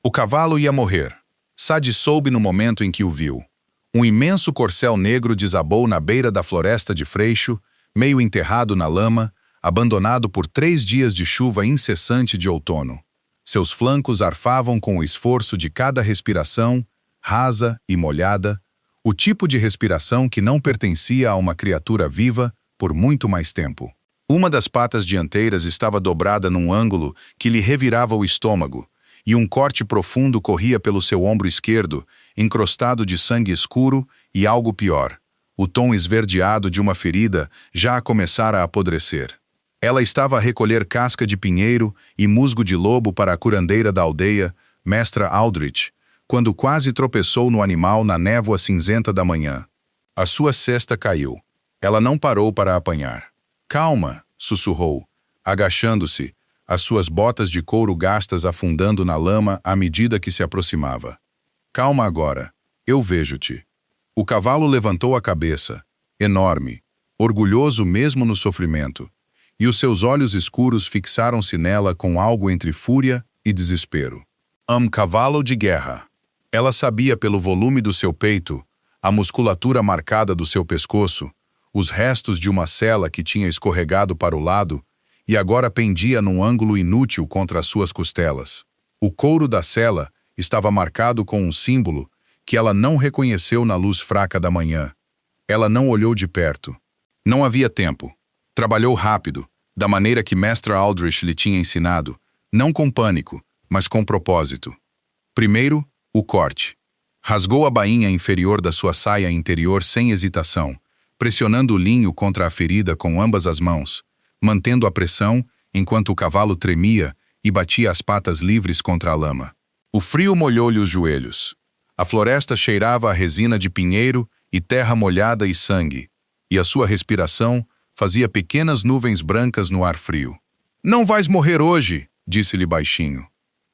O cavalo ia morrer. Sade soube no momento em que o viu. Um imenso corcel negro desabou na beira da floresta de Freixo, meio enterrado na lama, abandonado por 3 dias de chuva incessante de outono. Seus flancos arfavam com o esforço de cada respiração, rasa e molhada, o tipo de respiração que não pertencia a uma criatura viva por muito mais tempo. Uma das patas dianteiras estava dobrada num ângulo que lhe revirava o estômago, e um corte profundo corria pelo seu ombro esquerdo, encrostado de sangue escuro e algo pior. O tom esverdeado de uma ferida já começara a apodrecer. Ela estava a recolher casca de pinheiro e musgo de lobo para a curandeira da aldeia, Mestra Aldrich, quando quase tropeçou no animal na névoa cinzenta da manhã. A sua cesta caiu. Ela não parou para apanhar. "Calma", sussurrou, agachando-se, as suas botas de couro gastas afundando na lama à medida que se aproximava. "Calma agora. Eu vejo-te." O cavalo levantou a cabeça, enorme, orgulhoso mesmo no sofrimento, e os seus olhos escuros fixaram-se nela com algo entre fúria e desespero. Cavalo de guerra. Ela sabia pelo volume do seu peito, a musculatura marcada do seu pescoço, os restos de uma sela que tinha escorregado para o lado e agora pendia num ângulo inútil contra as suas costelas. O couro da sela estava marcado com um símbolo que ela não reconheceu na luz fraca da manhã. Ela não olhou de perto. Não havia tempo. Trabalhou rápido, da maneira que Mestra Aldrich lhe tinha ensinado, não com pânico, mas com propósito. Primeiro, o corte. Rasgou a bainha inferior da sua saia interior sem hesitação, pressionando o linho contra a ferida com ambas as mãos, mantendo a pressão enquanto o cavalo tremia e batia as patas livres contra a lama. O frio molhou-lhe os joelhos. A floresta cheirava a resina de pinheiro e terra molhada e sangue, e a sua respiração fazia pequenas nuvens brancas no ar frio. "Não vais morrer hoje", disse-lhe baixinho.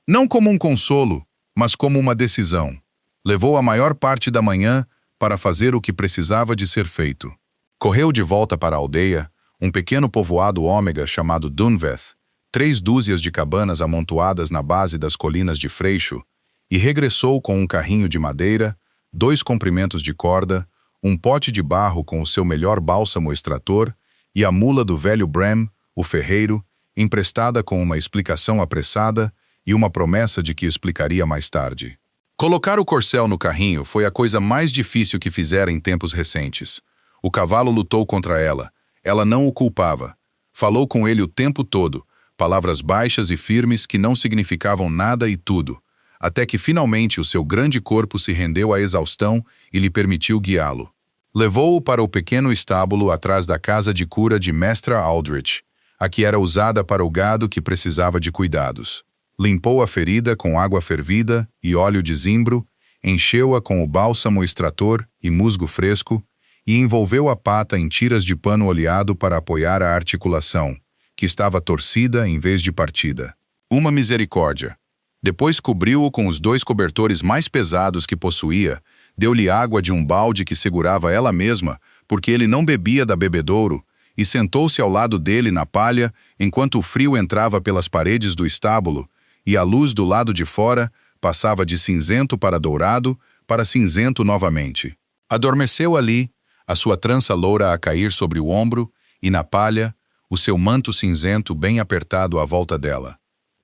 Não como um consolo, mas como uma decisão. Levou a maior parte da manhã para fazer o que precisava de ser feito. Correu de volta para a aldeia, um pequeno povoado ômega chamado Dunveth, 3 dúzias de cabanas amontoadas na base das colinas de Freixo, e regressou com um carrinho de madeira, 2 comprimentos de corda, um pote de barro com o seu melhor bálsamo extrator e a mula do velho Bram, o ferreiro, emprestada com uma explicação apressada e uma promessa de que explicaria mais tarde. Colocar o corcel no carrinho foi a coisa mais difícil que fizera em tempos recentes. O cavalo lutou contra ela. Ela não o culpava. Falou com ele o tempo todo, palavras baixas e firmes que não significavam nada e tudo, até que finalmente o seu grande corpo se rendeu à exaustão e lhe permitiu guiá-lo. Levou-o para o pequeno estábulo atrás da casa de cura de Mestra Aldrich, a que era usada para o gado que precisava de cuidados. Limpou a ferida com água fervida e óleo de zimbro, encheu-a com o bálsamo extrator e musgo fresco e envolveu a pata em tiras de pano oleado para apoiar a articulação, que estava torcida em vez de partida. Uma misericórdia. Depois cobriu-o com os 2 cobertores mais pesados que possuía, deu-lhe água de um balde que segurava ela mesma, porque ele não bebia da bebedouro, e sentou-se ao lado dele na palha enquanto o frio entrava pelas paredes do estábulo e a luz do lado de fora passava de cinzento para dourado para cinzento novamente. Adormeceu ali, a sua trança loura a cair sobre o ombro e na palha, o seu manto cinzento bem apertado à volta dela.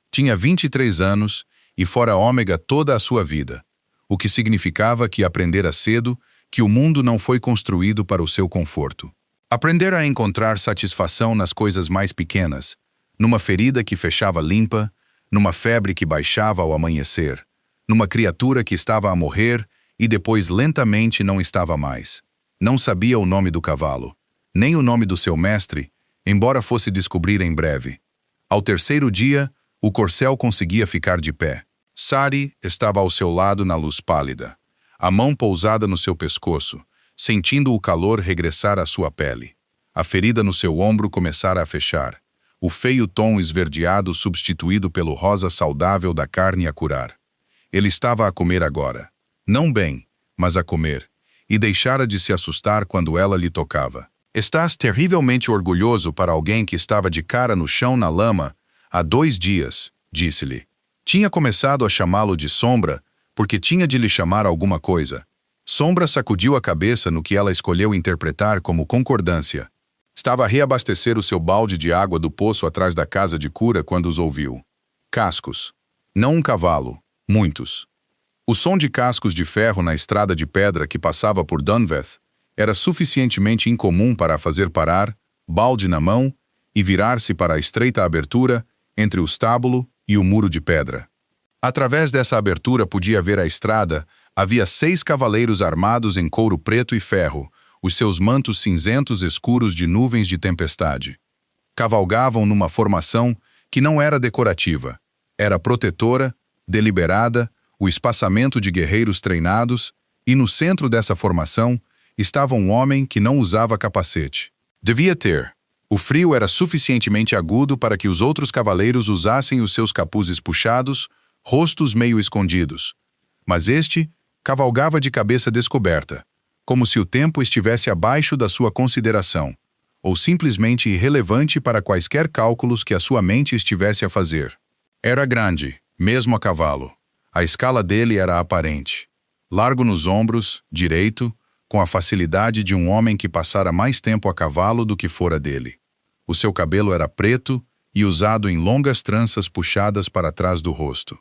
Tinha 23 anos e fora ômega toda a sua vida, o que significava que aprendera cedo que o mundo não foi construído para o seu conforto. Aprendera a encontrar satisfação nas coisas mais pequenas, numa ferida que fechava limpa, numa febre que baixava ao amanhecer, numa criatura que estava a morrer e depois lentamente não estava mais. Não sabia o nome do cavalo, nem o nome do seu mestre, embora fosse descobrir em breve. Ao terceiro dia, o corcel conseguia ficar de pé. Sari estava ao seu lado na luz pálida, a mão pousada no seu pescoço, sentindo o calor regressar à sua pele. A ferida no seu ombro começara a fechar, o feio tom esverdeado substituído pelo rosa saudável da carne a curar. Ele estava a comer agora. Não bem, mas a comer, e deixara de se assustar quando ela lhe tocava. Estás terrivelmente orgulhoso para alguém que estava de cara no chão na lama há 2 dias, disse-lhe. Tinha começado a chamá-lo de Sombra, porque tinha de lhe chamar alguma coisa. Sombra sacudiu a cabeça no que ela escolheu interpretar como concordância. Estava a reabastecer o seu balde de água do poço atrás da casa de cura quando os ouviu. Cascos. Não um cavalo, muitos. O som de cascos de ferro na estrada de pedra que passava por Dunveth era suficientemente incomum para a fazer parar, balde na mão, e virar-se para a estreita abertura entre o estábulo e o muro de pedra. Através dessa abertura podia ver a estrada. Havia 6 cavaleiros armados em couro preto e ferro, os seus mantos cinzentos escuros de nuvens de tempestade. Cavalgavam numa formação que não era decorativa, era protetora, deliberada, o espaçamento de guerreiros treinados, e no centro dessa formação estava um homem que não usava capacete. Devia ter. O frio era suficientemente agudo para que os outros cavaleiros usassem os seus capuzes puxados, rostos meio escondidos. Mas este cavalgava de cabeça descoberta, como se o tempo estivesse abaixo da sua consideração, ou simplesmente irrelevante para quaisquer cálculos que a sua mente estivesse a fazer. Era grande, mesmo a cavalo. A escala dele era aparente. Largo nos ombros, direito, com a facilidade de um homem que passara mais tempo a cavalo do que fora dele. O seu cabelo era preto e usado em longas tranças puxadas para trás do rosto.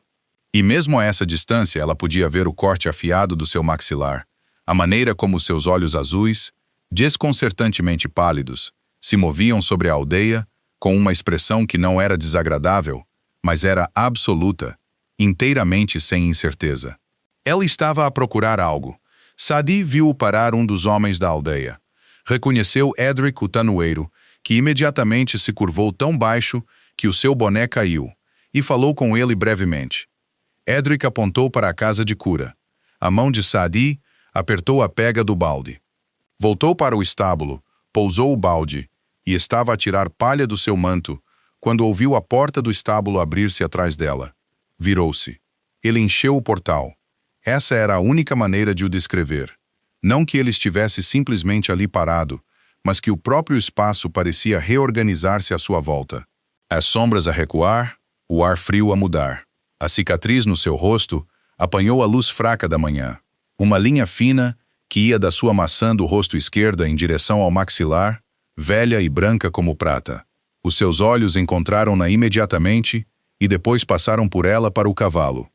E mesmo a essa distância ela podia ver o corte afiado do seu maxilar, a maneira como seus olhos azuis, desconcertantemente pálidos, se moviam sobre a aldeia com uma expressão que não era desagradável, mas era absoluta, inteiramente sem incerteza. Ela estava a procurar algo. Sadi viu parar um dos homens da aldeia. Reconheceu Edric o tanoeiro, que imediatamente se curvou tão baixo que o seu boné caiu, e falou com ele brevemente. Edric apontou para a casa de cura. A mão de Sadi apertou a pega do balde. Voltou para o estábulo, pousou o balde, e estava a tirar palha do seu manto, quando ouviu a porta do estábulo abrir-se atrás dela. Virou-se. Ele encheu o portal. Essa era a única maneira de o descrever. Não que ele estivesse simplesmente ali parado, mas que o próprio espaço parecia reorganizar-se à sua volta. As sombras a recuar, o ar frio a mudar. A cicatriz no seu rosto apanhou a luz fraca da manhã. Uma linha fina, que ia da sua maçã do rosto esquerda em direção ao maxilar, velha e branca como prata. Os seus olhos encontraram-na imediatamente e depois passaram por ela para o cavalo.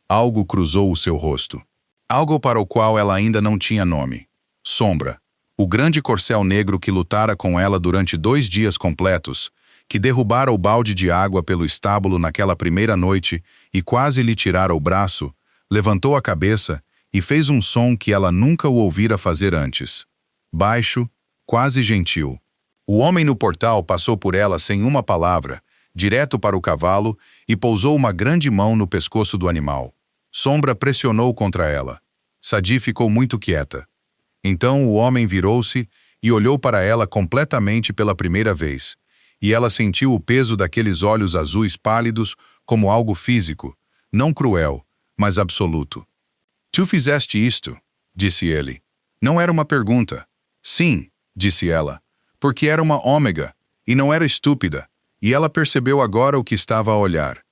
Algo cruzou o seu rosto. Algo para o qual ela ainda não tinha nome. Sombra. O grande corcel negro que lutara com ela durante 2 dias completos, que derrubara o balde de água pelo estábulo naquela primeira noite e quase lhe tirara o braço, levantou a cabeça e fez um som que ela nunca o ouvira fazer antes. Baixo, quase gentil. O homem no portal passou por ela sem uma palavra, direto para o cavalo, e pousou uma grande mão no pescoço do animal. Sombra pressionou contra ela. Sadi ficou muito quieta. Então o homem virou-se e olhou para ela completamente pela primeira vez, e ela sentiu o peso daqueles olhos azuis pálidos como algo físico, não cruel, mas absoluto. Tu fizeste isto, disse ele. Não era uma pergunta. Sim, disse ela, porque era uma ômega, e não era estúpida, e ela percebeu agora o que estava a olhar.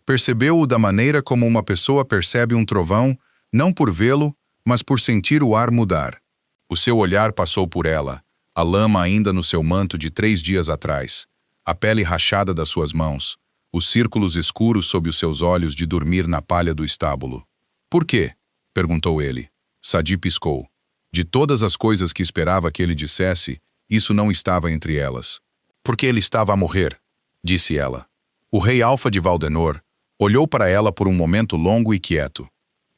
Percebeu-o da maneira como uma pessoa percebe um trovão, não por vê-lo, mas por sentir o ar mudar. O seu olhar passou por ela, a lama ainda no seu manto de 3 dias atrás, a pele rachada das suas mãos, os círculos escuros sob os seus olhos de dormir na palha do estábulo. Por quê? Perguntou ele. Sadi piscou. De todas as coisas que esperava que ele dissesse, isso não estava entre elas. Porque ele estava a morrer, disse ela. O rei Alfa de Valdenor olhou para ela por um momento longo e quieto.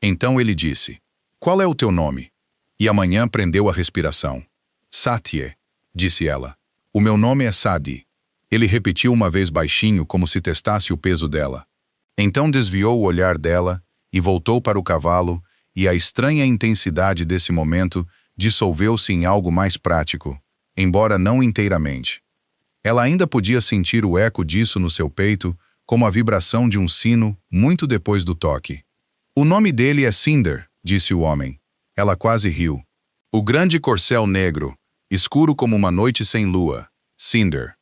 Então ele disse, qual é o teu nome? E amanhã prendeu a respiração. Satie, disse ela. O meu nome é Sadi. Ele repetiu uma vez baixinho como se testasse o peso dela. Então desviou o olhar dela e voltou para o cavalo, e a estranha intensidade desse momento dissolveu-se em algo mais prático, embora não inteiramente. Ela ainda podia sentir o eco disso no seu peito, como a vibração de um sino muito depois do toque. O nome dele é Cinder, disse o homem. Ela quase riu. O grande corcel negro, escuro como uma noite sem lua. Cinder.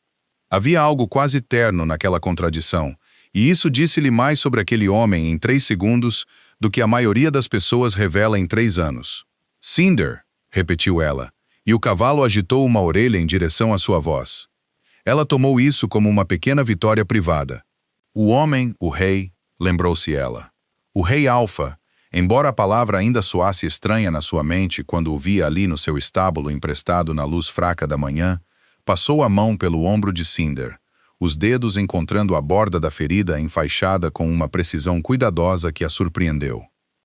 Havia algo quase terno naquela contradição, E isso disse-lhe mais sobre aquele homem em 3 segundos do que a maioria das pessoas revela em 3 anos. Cinder, repetiu ela, e o cavalo agitou uma orelha em direção à sua voz. Ela tomou isso como uma pequena vitória privada. O homem, o rei, lembrou-se ela. O rei Alfa, embora a palavra ainda soasse estranha na sua mente quando o via ali no seu estábulo emprestado na luz fraca da manhã, passou a mão pelo ombro de Cinder, os dedos encontrando a borda da ferida enfaixada com uma precisão cuidadosa que a surpreendeu.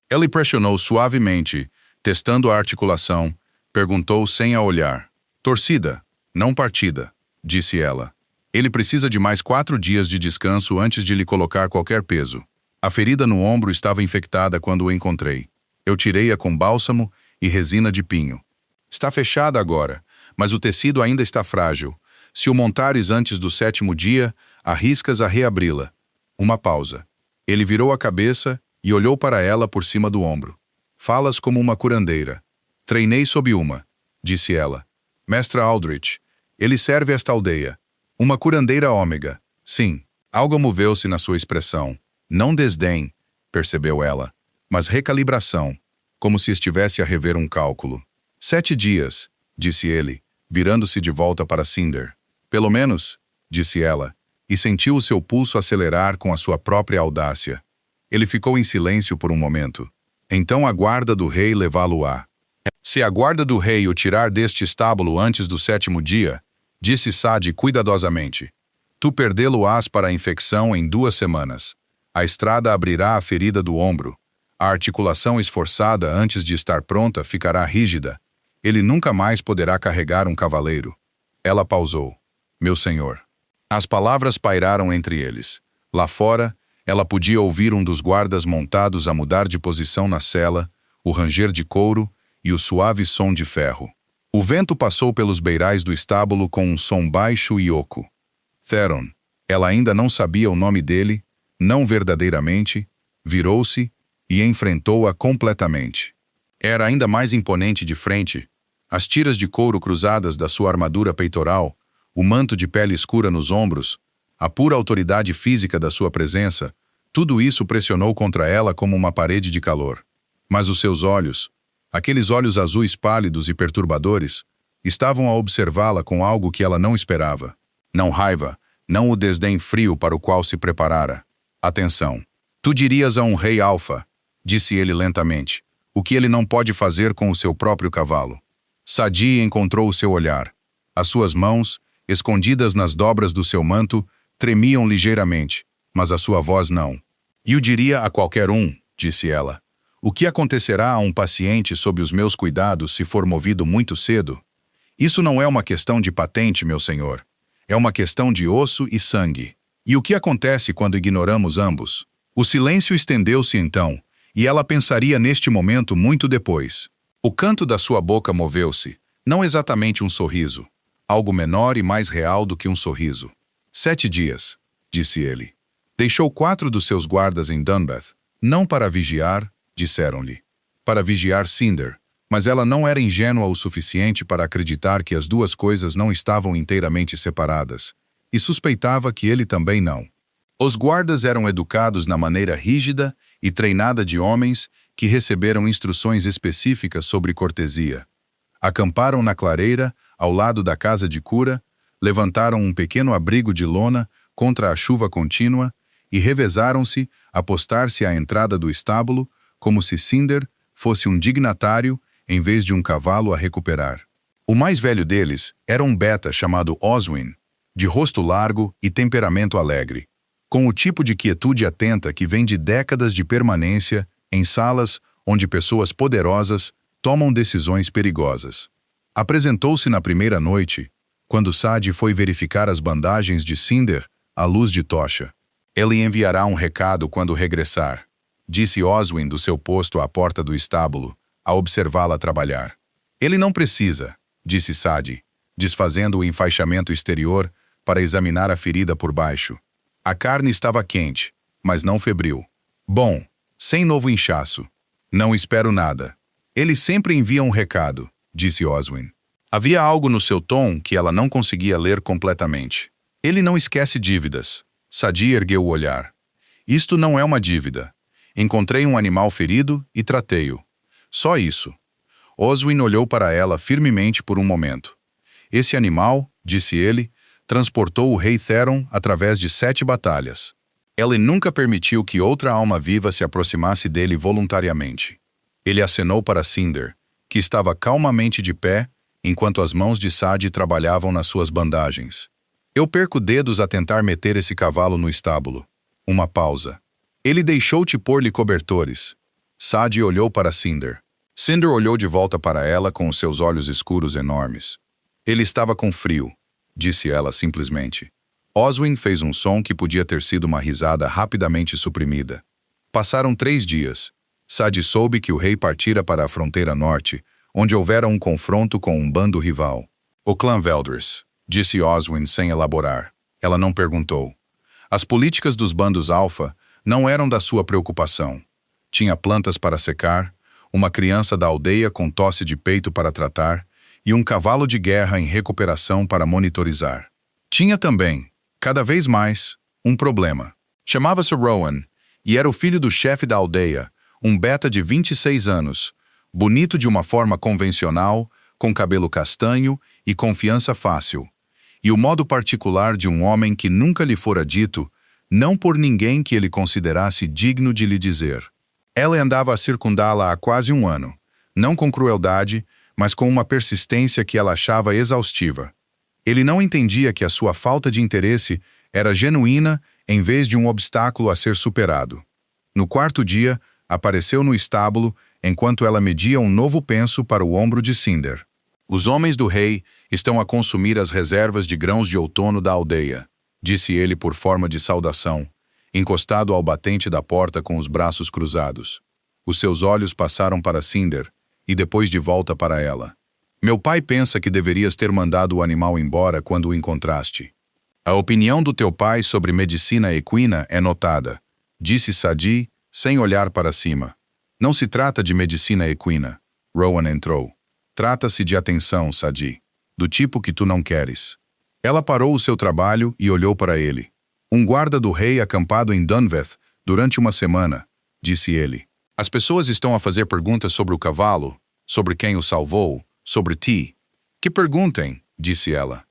Ele pressionou suavemente, testando a articulação, perguntou sem a olhar. Torcida, não partida, disse ela. Ele precisa de mais 4 dias de descanso antes de lhe colocar qualquer peso. A ferida no ombro estava infectada quando o encontrei. Eu tirei-a com bálsamo e resina de pinho. Está fechada agora, mas o tecido ainda está frágil. Se o montares antes do 7º dia, arriscas a reabri-la. Uma pausa. Ele virou a cabeça e olhou para ela por cima do ombro. Falas como uma curandeira. Treinei sob uma, disse ela. Mestra Aldrich, ele serve esta aldeia. Uma curandeira ômega. Sim, algo moveu-se na sua expressão. Não desdém, percebeu ela, mas recalibração, como se estivesse a rever um cálculo. 7 dias, disse ele, virando-se de volta para Cinder. Pelo menos, disse ela, e sentiu o seu pulso acelerar com a sua própria audácia. Ele ficou em silêncio por um momento. Então a guarda do rei levá-lo-á. Se a guarda do rei o tirar deste estábulo antes do 7º dia, disse Sade cuidadosamente, tu perdê-lo-ás para a infecção em 2 semanas. A estrada abrirá a ferida do ombro. A articulação esforçada antes de estar pronta ficará rígida. Ele nunca mais poderá carregar um cavaleiro. Ela pausou. Meu senhor. As palavras pairaram entre eles. Lá fora, ela podia ouvir um dos guardas montados a mudar de posição na cela, o ranger de couro e o suave som de ferro. O vento passou pelos beirais do estábulo com um som baixo e oco. Theron. Ela ainda não sabia o nome dele, não verdadeiramente, virou-se e enfrentou-a completamente. Era ainda mais imponente de frente. As tiras de couro cruzadas da sua armadura peitoral, o manto de pele escura nos ombros, a pura autoridade física da sua presença, tudo isso pressionou contra ela como uma parede de calor. Mas os seus olhos, aqueles olhos azuis pálidos e perturbadores, estavam a observá-la com algo que ela não esperava. Não raiva, não o desdém frio para o qual se preparara. Atenção. Tu dirias a um rei Alfa, disse ele lentamente, o que ele não pode fazer com o seu próprio cavalo. Sadi encontrou o seu olhar. As suas mãos, escondidas nas dobras do seu manto, tremiam ligeiramente, mas a sua voz não. E o diria a qualquer um, disse ela. O que acontecerá a um paciente sob os meus cuidados se for movido muito cedo? Isso não é uma questão de patente, meu senhor. É uma questão de osso e sangue. E o que acontece quando ignoramos ambos? O silêncio estendeu-se então, e ela pensaria neste momento muito depois. O canto da sua boca moveu-se, não exatamente um sorriso, algo menor e mais real do que um sorriso. 7 dias, disse ele. Deixou 4 dos seus guardas em Dunbath, não para vigiar, disseram-lhe. Para vigiar Cinder, mas ela não era ingênua o suficiente para acreditar que as duas coisas não estavam inteiramente separadas, e suspeitava que ele também não. Os guardas eram educados na maneira rígida e treinada de homens que receberam instruções específicas sobre cortesia. Acamparam na clareira, ao lado da casa de cura, levantaram um pequeno abrigo de lona contra a chuva contínua e revezaram-se a postar-se à entrada do estábulo como se Cinder fosse um dignatário em vez de um cavalo a recuperar. O mais velho deles era um beta chamado Oswin, de rosto largo e temperamento alegre, com o tipo de quietude atenta que vem de décadas de permanência em salas onde pessoas poderosas tomam decisões perigosas. Apresentou-se na primeira noite, quando Sade foi verificar as bandagens de Cinder à luz de tocha. Ele enviará um recado quando regressar, disse Oswin do seu posto à porta do estábulo, a observá-la trabalhar. Ele não precisa, disse Sade, desfazendo o enfaixamento exterior para examinar a ferida por baixo. A carne estava quente, mas não febril. Bom, sem novo inchaço. Não espero nada. Ele sempre envia um recado, disse Oswin. Havia algo no seu tom que ela não conseguia ler completamente. Ele não esquece dívidas. Sadi ergueu o olhar. Isto não é uma dívida. Encontrei um animal ferido e tratei-o. Só isso. Oswin olhou para ela firmemente por um momento. Esse animal, disse ele, transportou o rei Theron através de 7 batalhas. Ele nunca permitiu que outra alma viva se aproximasse dele voluntariamente. Ele acenou para Cinder, que estava calmamente de pé, enquanto as mãos de Sadie trabalhavam nas suas bandagens. Eu perco dedos a tentar meter esse cavalo no estábulo. Uma pausa. Ele deixou-te pôr-lhe cobertores. Sadie olhou para Cinder. Cinder olhou de volta para ela com os seus olhos escuros enormes. Ele estava com frio, disse ela simplesmente. Oswin fez um som que podia ter sido uma risada rapidamente suprimida. Passaram 3 dias. Sadie soube que o rei partira para a fronteira norte, onde houvera um confronto com um bando rival. O clã Veldris, disse Oswin sem elaborar. Ela não perguntou. As políticas dos bandos alfa não eram da sua preocupação. Tinha plantas para secar, uma criança da aldeia com tosse de peito para tratar e um cavalo de guerra em recuperação para monitorizar. Tinha também, cada vez mais, um problema. Chamava-se Rowan e era o filho do chefe da aldeia, um beta de 26 anos, bonito de uma forma convencional, com cabelo castanho e confiança fácil, e o modo particular de um homem que nunca lhe fora dito, não por ninguém que ele considerasse digno de lhe dizer. Ela andava a circundá-la há quase um ano, não com crueldade, mas com uma persistência que ela achava exaustiva. Ele não entendia que a sua falta de interesse era genuína em vez de um obstáculo a ser superado. No 4º dia, apareceu no estábulo enquanto ela media um novo penso para o ombro de Cinder. Os homens do rei estão a consumir as reservas de grãos de outono da aldeia, disse ele por forma de saudação, encostado ao batente da porta com os braços cruzados. Os seus olhos passaram para Cinder e depois de volta para ela. Meu pai pensa que deverias ter mandado o animal embora quando o encontraste. A opinião do teu pai sobre medicina equina é notada, disse Sadie, sem olhar para cima. Não se trata de medicina equina. Rowan entrou. Trata-se de atenção, Sadie, do tipo que tu não queres. Ela parou o seu trabalho e olhou para ele. Um guarda do rei acampado em Dunveth durante uma semana, disse ele. As pessoas estão a fazer perguntas sobre o cavalo, sobre quem o salvou, sobre ti. Que perguntem, disse ela.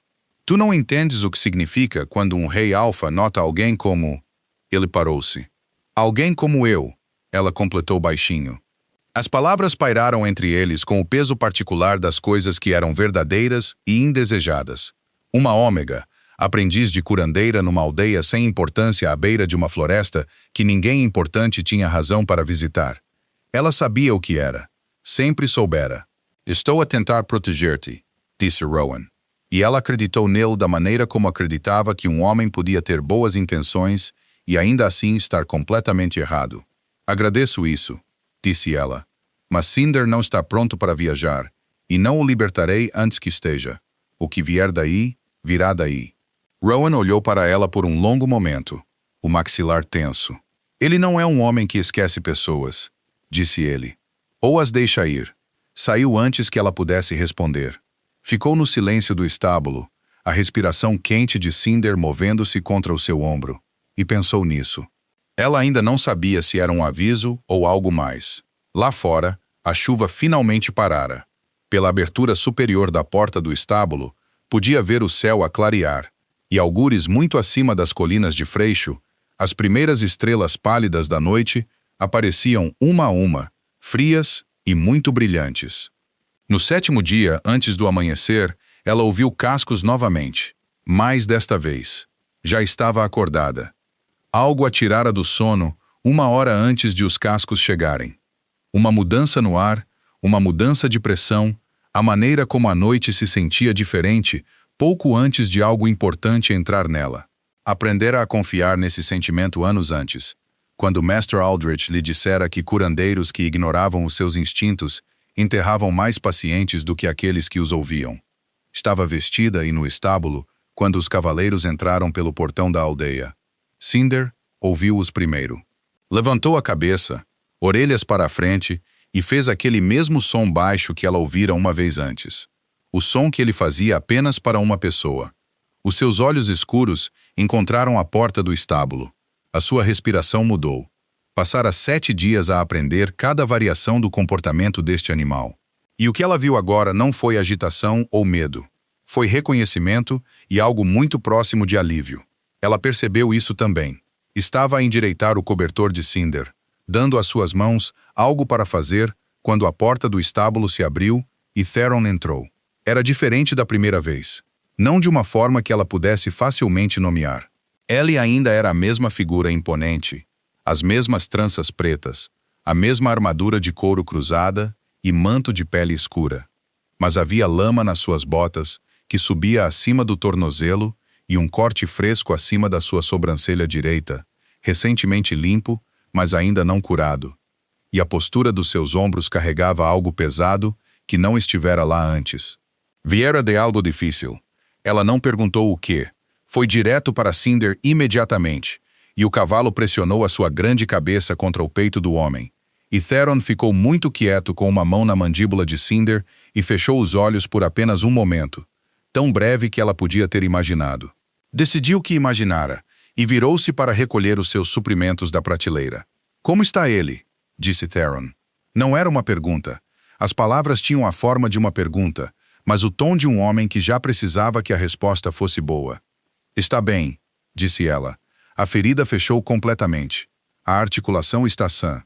Tu não entendes o que significa quando um rei alfa nota alguém como... Ele parou-se. Alguém como eu, ela completou baixinho. As palavras pairaram entre eles com o peso particular das coisas que eram verdadeiras e indesejadas. Uma ômega, aprendiz de curandeira numa aldeia sem importância à beira de uma floresta que ninguém importante tinha razão para visitar. Ela sabia o que era. Sempre soubera. Estou a tentar proteger-te, disse Rowan. E ela acreditou nele da maneira como acreditava que um homem podia ter boas intenções e ainda assim estar completamente errado. Agradeço isso, disse ela. Mas Cinder não está pronto para viajar, e não o libertarei antes que esteja. O que vier daí, virá daí. Rowan olhou para ela por um longo momento, o maxilar tenso. Ele não é um homem que esquece pessoas, disse ele. Ou as deixa ir. Saiu antes que ela pudesse responder. Ficou no silêncio do estábulo, a respiração quente de Cinder movendo-se contra o seu ombro, e pensou nisso. Ela ainda não sabia se era um aviso ou algo mais. Lá fora, a chuva finalmente parara. Pela abertura superior da porta do estábulo, podia ver o céu a clarear, e algures muito acima das colinas de Freixo, as primeiras estrelas pálidas da noite apareciam uma a uma, frias e muito brilhantes. No 7º dia, antes do amanhecer, ela ouviu cascos novamente, mas desta vez. Já estava acordada. Algo a tirara do sono 1 hora antes de os cascos chegarem. Uma mudança no ar, uma mudança de pressão, a maneira como a noite se sentia diferente pouco antes de algo importante entrar nela. Aprendera a confiar nesse sentimento anos antes, quando Master Aldrich lhe dissera que curandeiros que ignoravam os seus instintos enterravam mais pacientes do que aqueles que os ouviam. Estava vestida e no estábulo quando os cavaleiros entraram pelo portão da aldeia. Cinder ouviu-os primeiro. Levantou a cabeça, orelhas para a frente, e fez aquele mesmo som baixo que ela ouvira uma vez antes. O som que ele fazia apenas para uma pessoa. Os seus olhos escuros encontraram a porta do estábulo. A sua respiração mudou. Passara 7 dias a aprender cada variação do comportamento deste animal. E o que ela viu agora não foi agitação ou medo. Foi reconhecimento e algo muito próximo de alívio. Ela percebeu isso também. Estava a endireitar o cobertor de Cinder, dando às suas mãos algo para fazer, quando a porta do estábulo se abriu e Theron entrou. Era diferente da primeira vez. Não de uma forma que ela pudesse facilmente nomear. Ellie ainda era a mesma figura imponente, as mesmas tranças pretas, a mesma armadura de couro cruzada e manto de pele escura. Mas havia lama nas suas botas, que subia acima do tornozelo, e um corte fresco acima da sua sobrancelha direita, recentemente limpo, mas ainda não curado. E a postura dos seus ombros carregava algo pesado que não estivera lá antes. Viera de algo difícil. Ela não perguntou o quê. Foi direto para Cinder imediatamente, e o cavalo pressionou a sua grande cabeça contra o peito do homem. E Theron ficou muito quieto com uma mão na mandíbula de Cinder e fechou os olhos por apenas um momento, tão breve que ela podia ter imaginado. Decidiu que imaginara, e virou-se para recolher os seus suprimentos da prateleira. "Como está ele?" disse Theron. Não era uma pergunta. As palavras tinham a forma de uma pergunta, mas o tom de um homem que já precisava que a resposta fosse boa. "Está bem", disse ela. A ferida fechou completamente. A articulação está sã.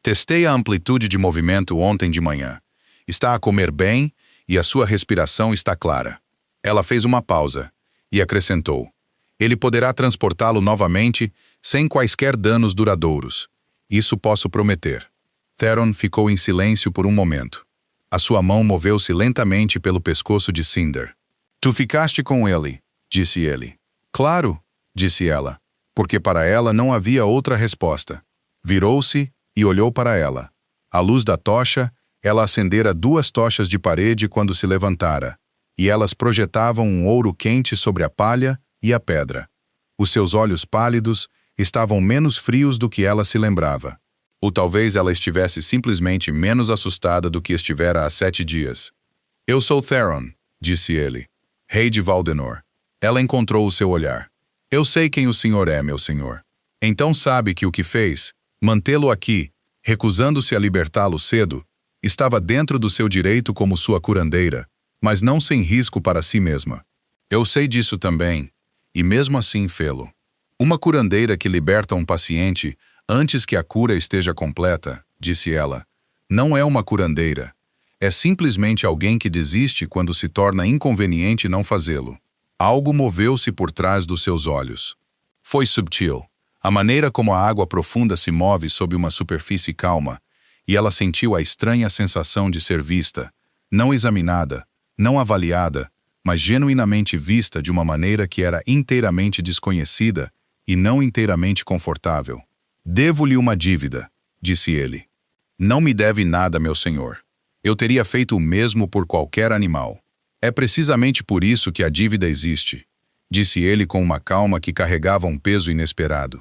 Testei a amplitude de movimento ontem de manhã. Está a comer bem e a sua respiração está clara. Ela fez uma pausa e acrescentou: "Ele poderá transportá-lo novamente sem quaisquer danos duradouros. Isso posso prometer." Theron ficou em silêncio por um momento. A sua mão moveu-se lentamente pelo pescoço de Cinder. "Tu ficaste com ele", disse ele. "Claro", disse ela, porque para ela não havia outra resposta. Virou-se e olhou para ela. À luz da tocha, ela acendera 2 tochas de parede quando se levantara, e elas projetavam um ouro quente sobre a palha e a pedra. Os seus olhos pálidos estavam menos frios do que ela se lembrava. Ou talvez ela estivesse simplesmente menos assustada do que estivera há 7 dias. "Eu sou Theron", disse ele, "rei de Valdenor." Ela encontrou o seu olhar. "Eu sei quem o senhor é, meu senhor." Então sabe que o que fez, mantê-lo aqui, recusando-se a libertá-lo cedo, estava dentro do seu direito como sua curandeira, mas não sem risco para si mesma. "Eu sei disso também, e mesmo assim fê-lo. Uma curandeira que liberta um paciente antes que a cura esteja completa", disse ela, "não é uma curandeira. É simplesmente alguém que desiste quando se torna inconveniente não fazê-lo." Algo moveu-se por trás dos seus olhos. Foi subtil, a maneira como a água profunda se move sob uma superfície calma, e ela sentiu a estranha sensação de ser vista, não examinada, não avaliada, mas genuinamente vista de uma maneira que era inteiramente desconhecida e não inteiramente confortável. "Devo-lhe uma dívida", disse ele. "Não me deve nada, meu senhor. Eu teria feito o mesmo por qualquer animal. É precisamente por isso que a dívida existe", disse ele com uma calma que carregava um peso inesperado.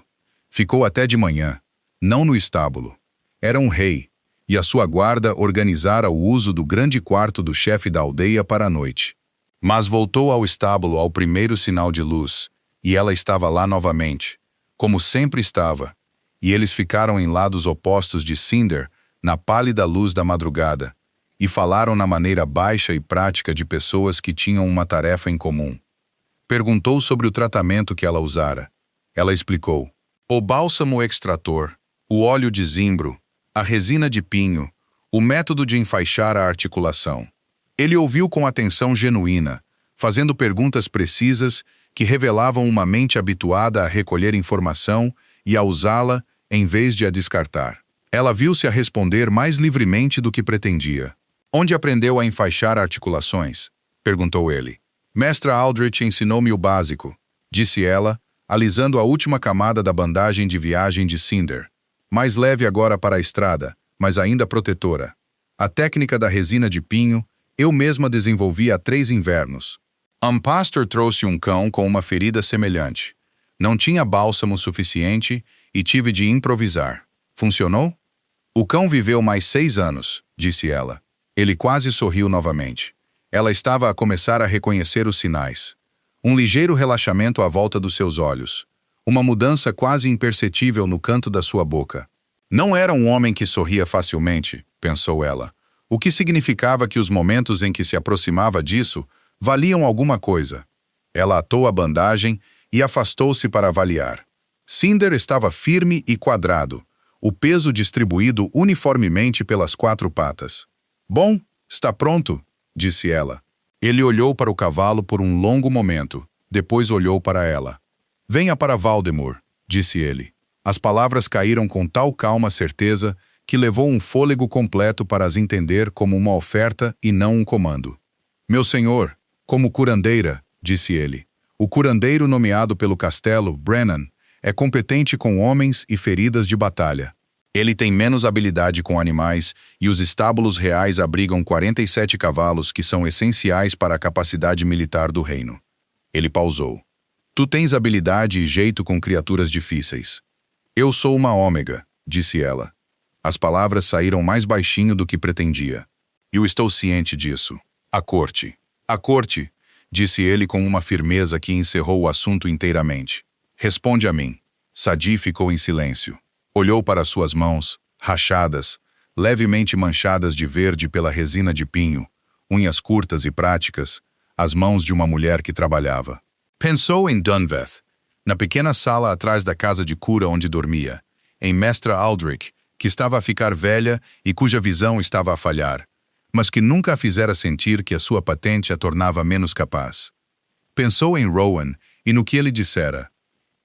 Ficou até de manhã, não no estábulo. Era um rei, e a sua guarda organizara o uso do grande quarto do chefe da aldeia para a noite. Mas voltou ao estábulo ao primeiro sinal de luz, e ela estava lá novamente, como sempre estava, e eles ficaram em lados opostos de Cinder, na pálida luz da madrugada, e falaram na maneira baixa e prática de pessoas que tinham uma tarefa em comum. Perguntou sobre o tratamento que ela usara. Ela explicou: "O bálsamo extrator, o óleo de zimbro, a resina de pinho, o método de enfaixar a articulação." Ele ouviu com atenção genuína, fazendo perguntas precisas que revelavam uma mente habituada a recolher informação e a usá-la em vez de a descartar. Ela viu-se a responder mais livremente do que pretendia. "Onde aprendeu a enfaixar articulações?" perguntou ele. "Mestra Aldrich ensinou-me o básico", disse ela, alisando a última camada da bandagem de viagem de Cinder. Mais leve agora para a estrada, mas ainda protetora. A técnica da resina de pinho eu mesma desenvolvi há 3 invernos. Pastor trouxe um cão com uma ferida semelhante. Não tinha bálsamo suficiente e tive de improvisar. Funcionou? "O cão viveu mais 6 anos", disse ela. Ele quase sorriu novamente. Ela estava a começar a reconhecer os sinais. Um ligeiro relaxamento à volta dos seus olhos. uma mudança quase imperceptível no canto da sua boca. Não era um homem que sorria facilmente, pensou ela, o que significava que os momentos em que se aproximava disso valiam alguma coisa. Ela atou a bandagem e afastou-se para avaliar. Cinder estava firme e quadrado, o peso distribuído uniformemente pelas 4 patas. Bom, está pronto, disse ela. Ele olhou para o cavalo por um longo momento, depois olhou para ela. Venha para Valdemar, disse ele. As palavras caíram com tal calma certeza que levou um fôlego completo para as entender como uma oferta e não um comando. Meu senhor, como curandeira, disse ele. O curandeiro nomeado pelo castelo, Brennan, é competente com homens e feridas de batalha. Ele tem menos habilidade com animais e os estábulos reais abrigam 47 cavalos que são essenciais para a capacidade militar do reino. Ele pausou. Tu tens habilidade e jeito com criaturas difíceis. Eu sou uma ômega, disse ela. As palavras saíram mais baixinho do que pretendia. Eu estou ciente disso. A corte. A corte, disse ele com uma firmeza que encerrou o assunto inteiramente. Responde a mim. Sadi ficou em silêncio. Olhou para suas mãos, rachadas, levemente manchadas de verde pela resina de pinho, unhas curtas e práticas, as mãos de uma mulher que trabalhava. Pensou em Dunveth, na pequena sala atrás da casa de cura onde dormia, em Mestra Aldrich, que estava a ficar velha e cuja visão estava a falhar, mas que nunca a fizera sentir que a sua patente a tornava menos capaz. Pensou em Rowan e no que ele dissera.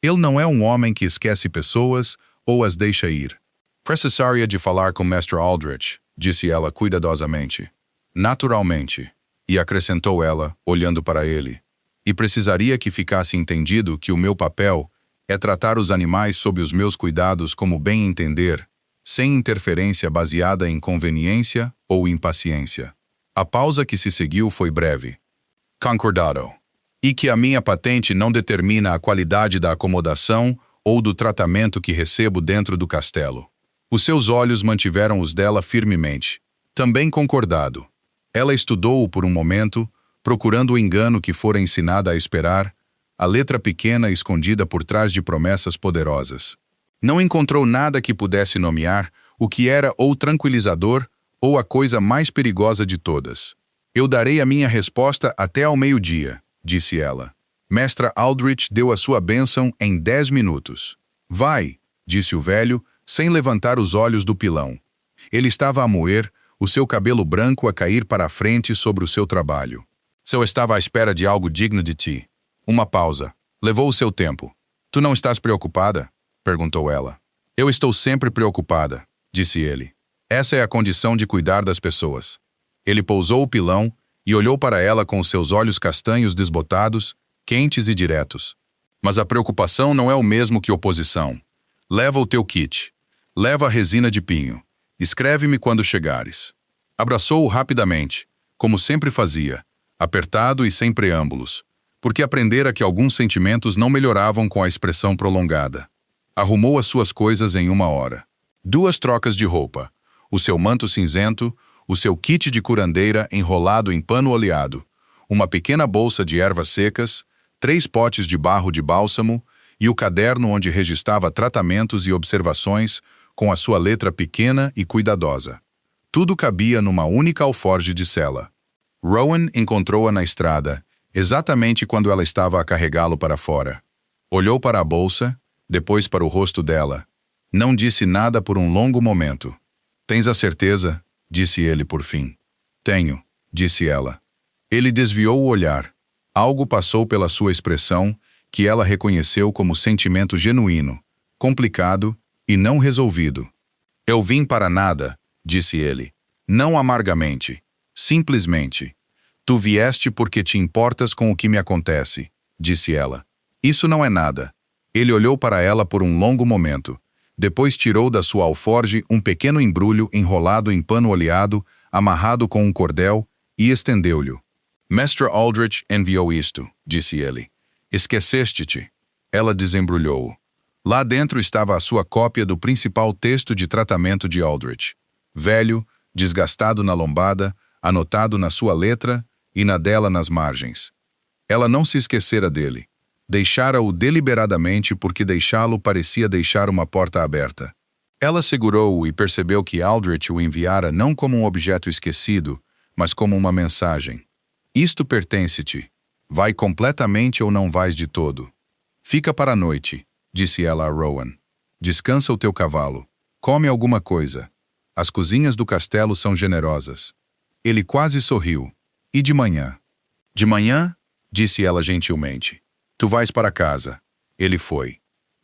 Ele não é um homem que esquece pessoas ou as deixa ir. Precisaria de falar com Mestre Aldrich, disse ela cuidadosamente. Naturalmente, e acrescentou ela, olhando para ele. E precisaria que ficasse entendido que o meu papel é tratar os animais sob os meus cuidados como bem entender, sem interferência baseada em conveniência ou impaciência. A pausa que se seguiu foi breve. Concordado. E que a minha patente não determina a qualidade da acomodação ou do tratamento que recebo dentro do castelo. Os seus olhos mantiveram os dela firmemente. Também concordado. Ela estudou-o por um momento, procurando o engano que fora ensinada a esperar, a letra pequena escondida por trás de promessas poderosas. Não encontrou nada que pudesse nomear o que era ou tranquilizador ou a coisa mais perigosa de todas. Eu darei a minha resposta até ao meio-dia, disse ela. Mestra Aldrich deu a sua bênção em 10 minutos. Vai, disse o velho, sem levantar os olhos do pilão. Ele estava a moer, o seu cabelo branco a cair para a frente sobre o seu trabalho. Se eu estava à espera de algo digno de ti. Uma pausa. Levou o seu tempo. Tu não estás preocupada? Perguntou ela. Eu estou sempre preocupada, disse ele. Essa é a condição de cuidar das pessoas. Ele pousou o pilão e olhou para ela com os seus olhos castanhos desbotados, quentes e diretos. Mas a preocupação não é o mesmo que oposição. Leva o teu kit. Leva a resina de pinho. Escreve-me quando chegares. Abraçou-o rapidamente, como sempre fazia, apertado e sem preâmbulos, porque aprendera que alguns sentimentos não melhoravam com a expressão prolongada. Arrumou as suas coisas em 1 hora. 2 trocas de roupa, o seu manto cinzento, o seu kit de curandeira enrolado em pano oleado, uma pequena bolsa de ervas secas, 3 potes de barro de bálsamo e o caderno onde registrava tratamentos e observações com a sua letra pequena e cuidadosa. Tudo cabia numa única alforge de sela. Rowan encontrou-a na estrada, exatamente quando ela estava a carregá-lo para fora. Olhou para a bolsa, depois para o rosto dela. Não disse nada por um longo momento. Tens a certeza? Disse ele por fim. Tenho, disse ela. Ele desviou o olhar. Algo passou pela sua expressão que ela reconheceu como sentimento genuíno, complicado e não resolvido. Eu vim para nada, disse ele. Não amargamente. Simplesmente. Tu vieste porque te importas com o que me acontece, disse ela. Isso não é nada. Ele olhou para ela por um longo momento. Depois tirou da sua alforge um pequeno embrulho enrolado em pano oleado, amarrado com um cordel, e estendeu-lhe. Mestre Aldrich enviou isto, disse ele. Esqueceste-te. Ela desembrulhou-o. Lá dentro estava a sua cópia do principal texto de tratamento de Aldrich. Velho, desgastado na lombada, anotado na sua letra e na dela nas margens. Ela não se esquecera dele. Deixara-o deliberadamente porque deixá-lo parecia deixar uma porta aberta. Ela segurou-o e percebeu que Aldrich o enviara não como um objeto esquecido, mas como uma mensagem. Isto pertence-te. Vai completamente ou não vais de todo. Fica para a noite, disse ela a Rowan. Descansa o teu cavalo. Come alguma coisa. As cozinhas do castelo são generosas. Ele quase sorriu. E de manhã? De manhã? Disse ela gentilmente. Tu vais para casa. Ele foi.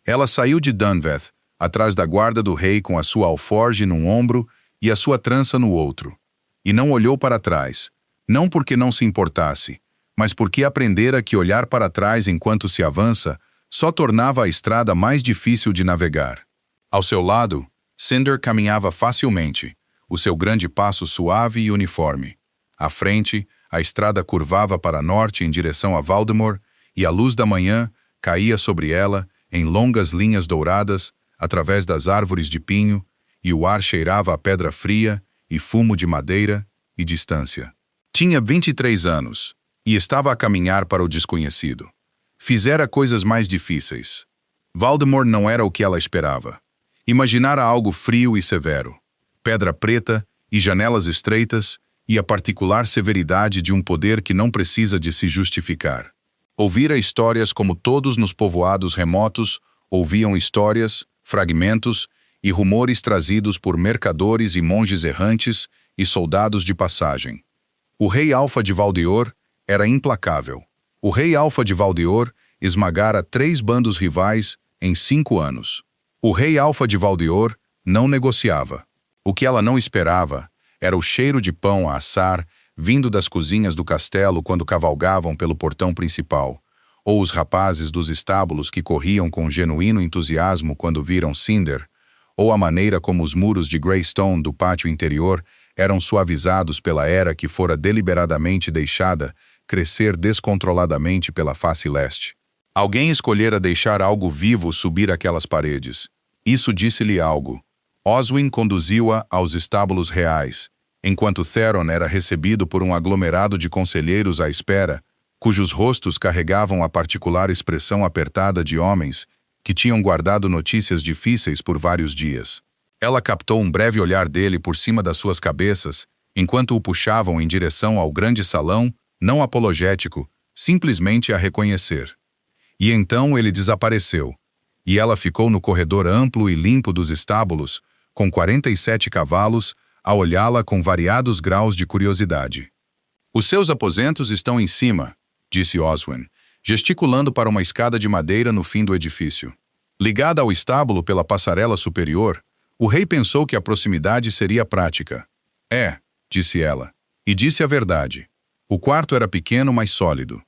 Ela saiu de Dunveth, atrás da guarda do rei com a sua alforge num ombro e a sua trança no outro. E não olhou para trás, não porque não se importasse, mas porque aprendera que olhar para trás enquanto se avança só tornava a estrada mais difícil de navegar. Ao seu lado, Cinder caminhava facilmente, o seu grande passo suave e uniforme. À frente, a estrada curvava para norte em direção a Valdemar, e a luz da manhã caía sobre ela, em longas linhas douradas, através das árvores de pinho, e o ar cheirava a pedra fria, e fumo de madeira, e distância. Tinha 23 anos, e estava a caminhar para o desconhecido. Fizera coisas mais difíceis. Valdemar não era o que ela esperava. Imaginara algo frio e severo. Pedra preta e janelas estreitas, e a particular severidade de um poder que não precisa de se justificar. Ouvira histórias como todos nos povoados remotos ouviam histórias, fragmentos e rumores trazidos por mercadores e monges errantes e soldados de passagem. O rei Alfa de Valdeor era implacável. O rei Alfa de Valdeor esmagara 3 bandos rivais em 5 anos. O rei Alfa de Valdeor não negociava. O que ela não esperava era o cheiro de pão a assar vindo das cozinhas do castelo quando cavalgavam pelo portão principal, ou os rapazes dos estábulos que corriam com genuíno entusiasmo quando viram Cinder, ou a maneira como os muros de Greystone do pátio interior eram suavizados pela era que fora deliberadamente deixada crescer descontroladamente pela face leste. Alguém escolhera deixar algo vivo subir aquelas paredes. Isso disse-lhe algo. Oswin conduziu-a aos estábulos reais, enquanto Theron era recebido por um aglomerado de conselheiros à espera, cujos rostos carregavam a particular expressão apertada de homens que tinham guardado notícias difíceis por vários dias. Ela captou um breve olhar dele por cima das suas cabeças, enquanto o puxavam em direção ao grande salão, não apologético, simplesmente a reconhecer. E então ele desapareceu, e ela ficou no corredor amplo e limpo dos estábulos, com 47 cavalos, a olhá-la com variados graus de curiosidade. Os seus aposentos estão em cima, disse Oswin, gesticulando para uma escada de madeira no fim do edifício. Ligada ao estábulo pela passarela superior, o rei pensou que a proximidade seria prática. É, disse ela, e disse a verdade. O quarto era pequeno, mas sólido.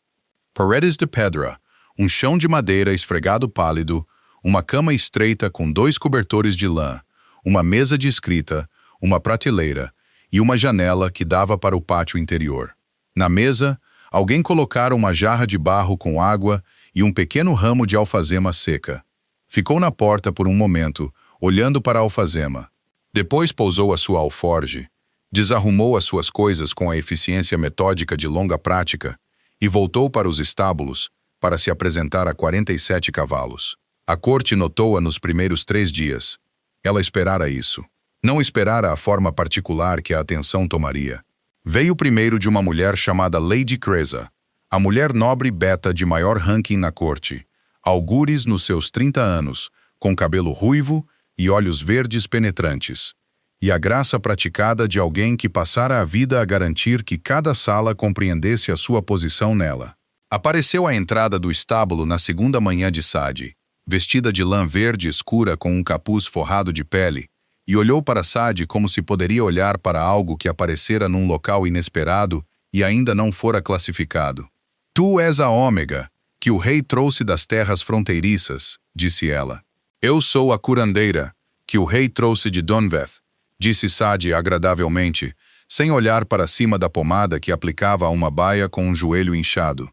Paredes de pedra, um chão de madeira esfregado pálido, uma cama estreita com 2 cobertores de lã, uma mesa de escrita, uma prateleira e uma janela que dava para o pátio interior. Na mesa, alguém colocara uma jarra de barro com água e um pequeno ramo de alfazema seca. Ficou na porta por um momento, olhando para a alfazema. Depois pousou a sua alforge, desarrumou as suas coisas com a eficiência metódica de longa prática e voltou para os estábulos para se apresentar a 47 cavalos. A corte notou-a nos primeiros 3 dias. Ela esperara isso. Não esperara a forma particular que a atenção tomaria. Veio primeiro de uma mulher chamada Lady Cresa, a mulher nobre beta de maior ranking na corte, algures nos seus 30 anos, com cabelo ruivo e olhos verdes penetrantes, e a graça praticada de alguém que passara a vida a garantir que cada sala compreendesse a sua posição nela. Apareceu à entrada do estábulo na segunda manhã de Sade, vestida de lã verde escura com um capuz forrado de pele, e olhou para Sade como se poderia olhar para algo que aparecera num local inesperado e ainda não fora classificado. Tu és a Ômega, que o rei trouxe das terras fronteiriças, disse ela. Eu sou a curandeira, que o rei trouxe de Dunveth, disse Sade agradavelmente, sem olhar para cima da pomada que aplicava a uma baia com um joelho inchado.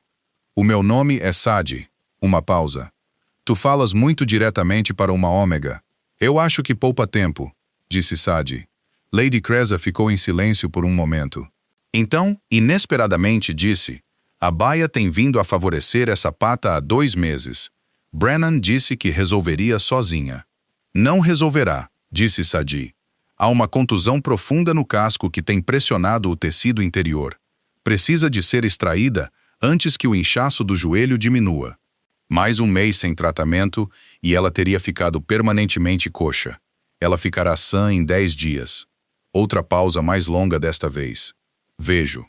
O meu nome é Sade. Uma pausa. Tu falas muito diretamente para uma Ômega. Eu acho que poupa tempo, disse Sade. Lady Cresa ficou em silêncio por um momento. Então, inesperadamente, disse, A baia tem vindo a favorecer essa pata há 2 meses. Brennan disse que resolveria sozinha. Não resolverá, disse Sadi. Há uma contusão profunda no casco que tem pressionado o tecido interior. Precisa de ser extraída antes que o inchaço do joelho diminua. Mais 1 mês sem tratamento e ela teria ficado permanentemente coxa. Ela ficará sã em 10 dias. Outra pausa mais longa desta vez. Vejo.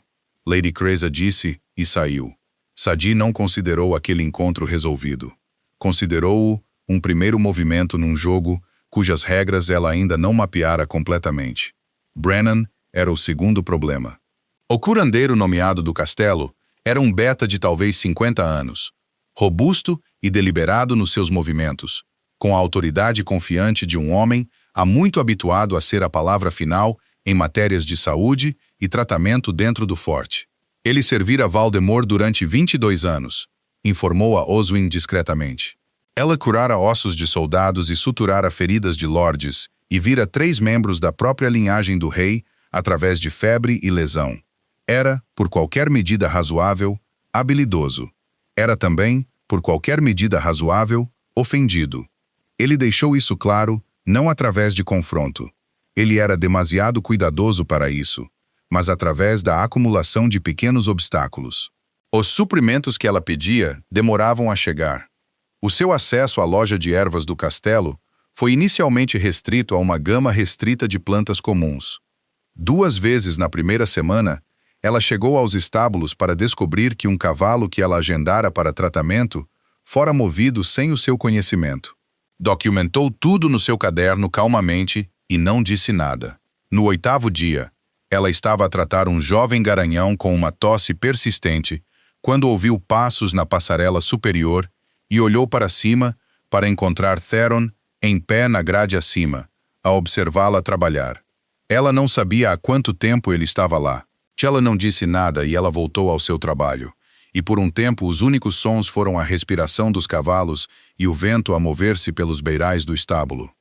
Lady Cresa disse e saiu. Sadi não considerou aquele encontro resolvido. Considerou-o um primeiro movimento num jogo cujas regras ela ainda não mapeara completamente. Brennan era o segundo problema. O curandeiro nomeado do castelo era um beta de talvez 50 anos, robusto e deliberado nos seus movimentos, com a autoridade confiante de um homem há muito habituado a ser a palavra final em matérias de saúde e tratamento dentro do forte. Ele servira Valdemort durante 22 anos, informou a Oswin discretamente. Ela curara ossos de soldados e suturara feridas de lordes, e vira 3 membros da própria linhagem do rei através de febre e lesão. Era, por qualquer medida razoável, habilidoso. Era também, por qualquer medida razoável, ofendido. Ele deixou isso claro, não através de confronto. Ele era demasiado cuidadoso para isso, mas através da acumulação de pequenos obstáculos. Os suprimentos que ela pedia demoravam a chegar. O seu acesso à loja de ervas do castelo foi inicialmente restrito a uma gama restrita de plantas comuns. 2 vezes na primeira semana, ela chegou aos estábulos para descobrir que um cavalo que ela agendara para tratamento fora movido sem o seu conhecimento. Documentou tudo no seu caderno calmamente e não disse nada. No 8º dia, ela estava a tratar um jovem garanhão com uma tosse persistente quando ouviu passos na passarela superior e olhou para cima para encontrar Theron em pé na grade acima, a observá-la trabalhar. Ela não sabia há quanto tempo ele estava lá. Ela não disse nada e ela voltou ao seu trabalho. E por um tempo os únicos sons foram a respiração dos cavalos e o vento a mover-se pelos beirais do estábulo.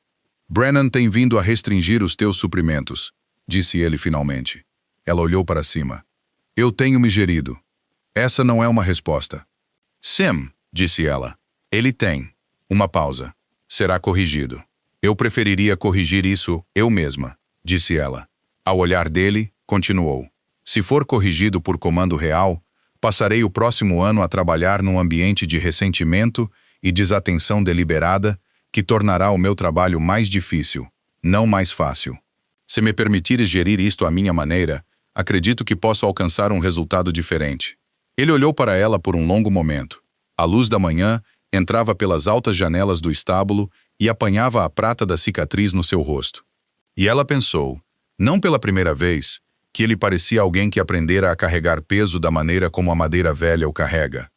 Brennan tem vindo a restringir os teus suprimentos, disse ele finalmente. Ela olhou para cima. Eu tenho me gerido. Essa não é uma resposta. Sim, disse ela. Ele tem. Uma pausa. Será corrigido. Eu preferiria corrigir isso eu mesma, disse ela. Ao olhar dele, continuou. Se for corrigido por comando real, passarei o próximo ano a trabalhar num ambiente de ressentimento e desatenção deliberada que tornará o meu trabalho mais difícil, não mais fácil. Se me permitires gerir isto à minha maneira, acredito que posso alcançar um resultado diferente. Ele olhou para ela por um longo momento. A luz da manhã entrava pelas altas janelas do estábulo e apanhava a prata da cicatriz no seu rosto. E ela pensou, não pela primeira vez, que ele parecia alguém que aprendera a carregar peso da maneira como a madeira velha o carrega,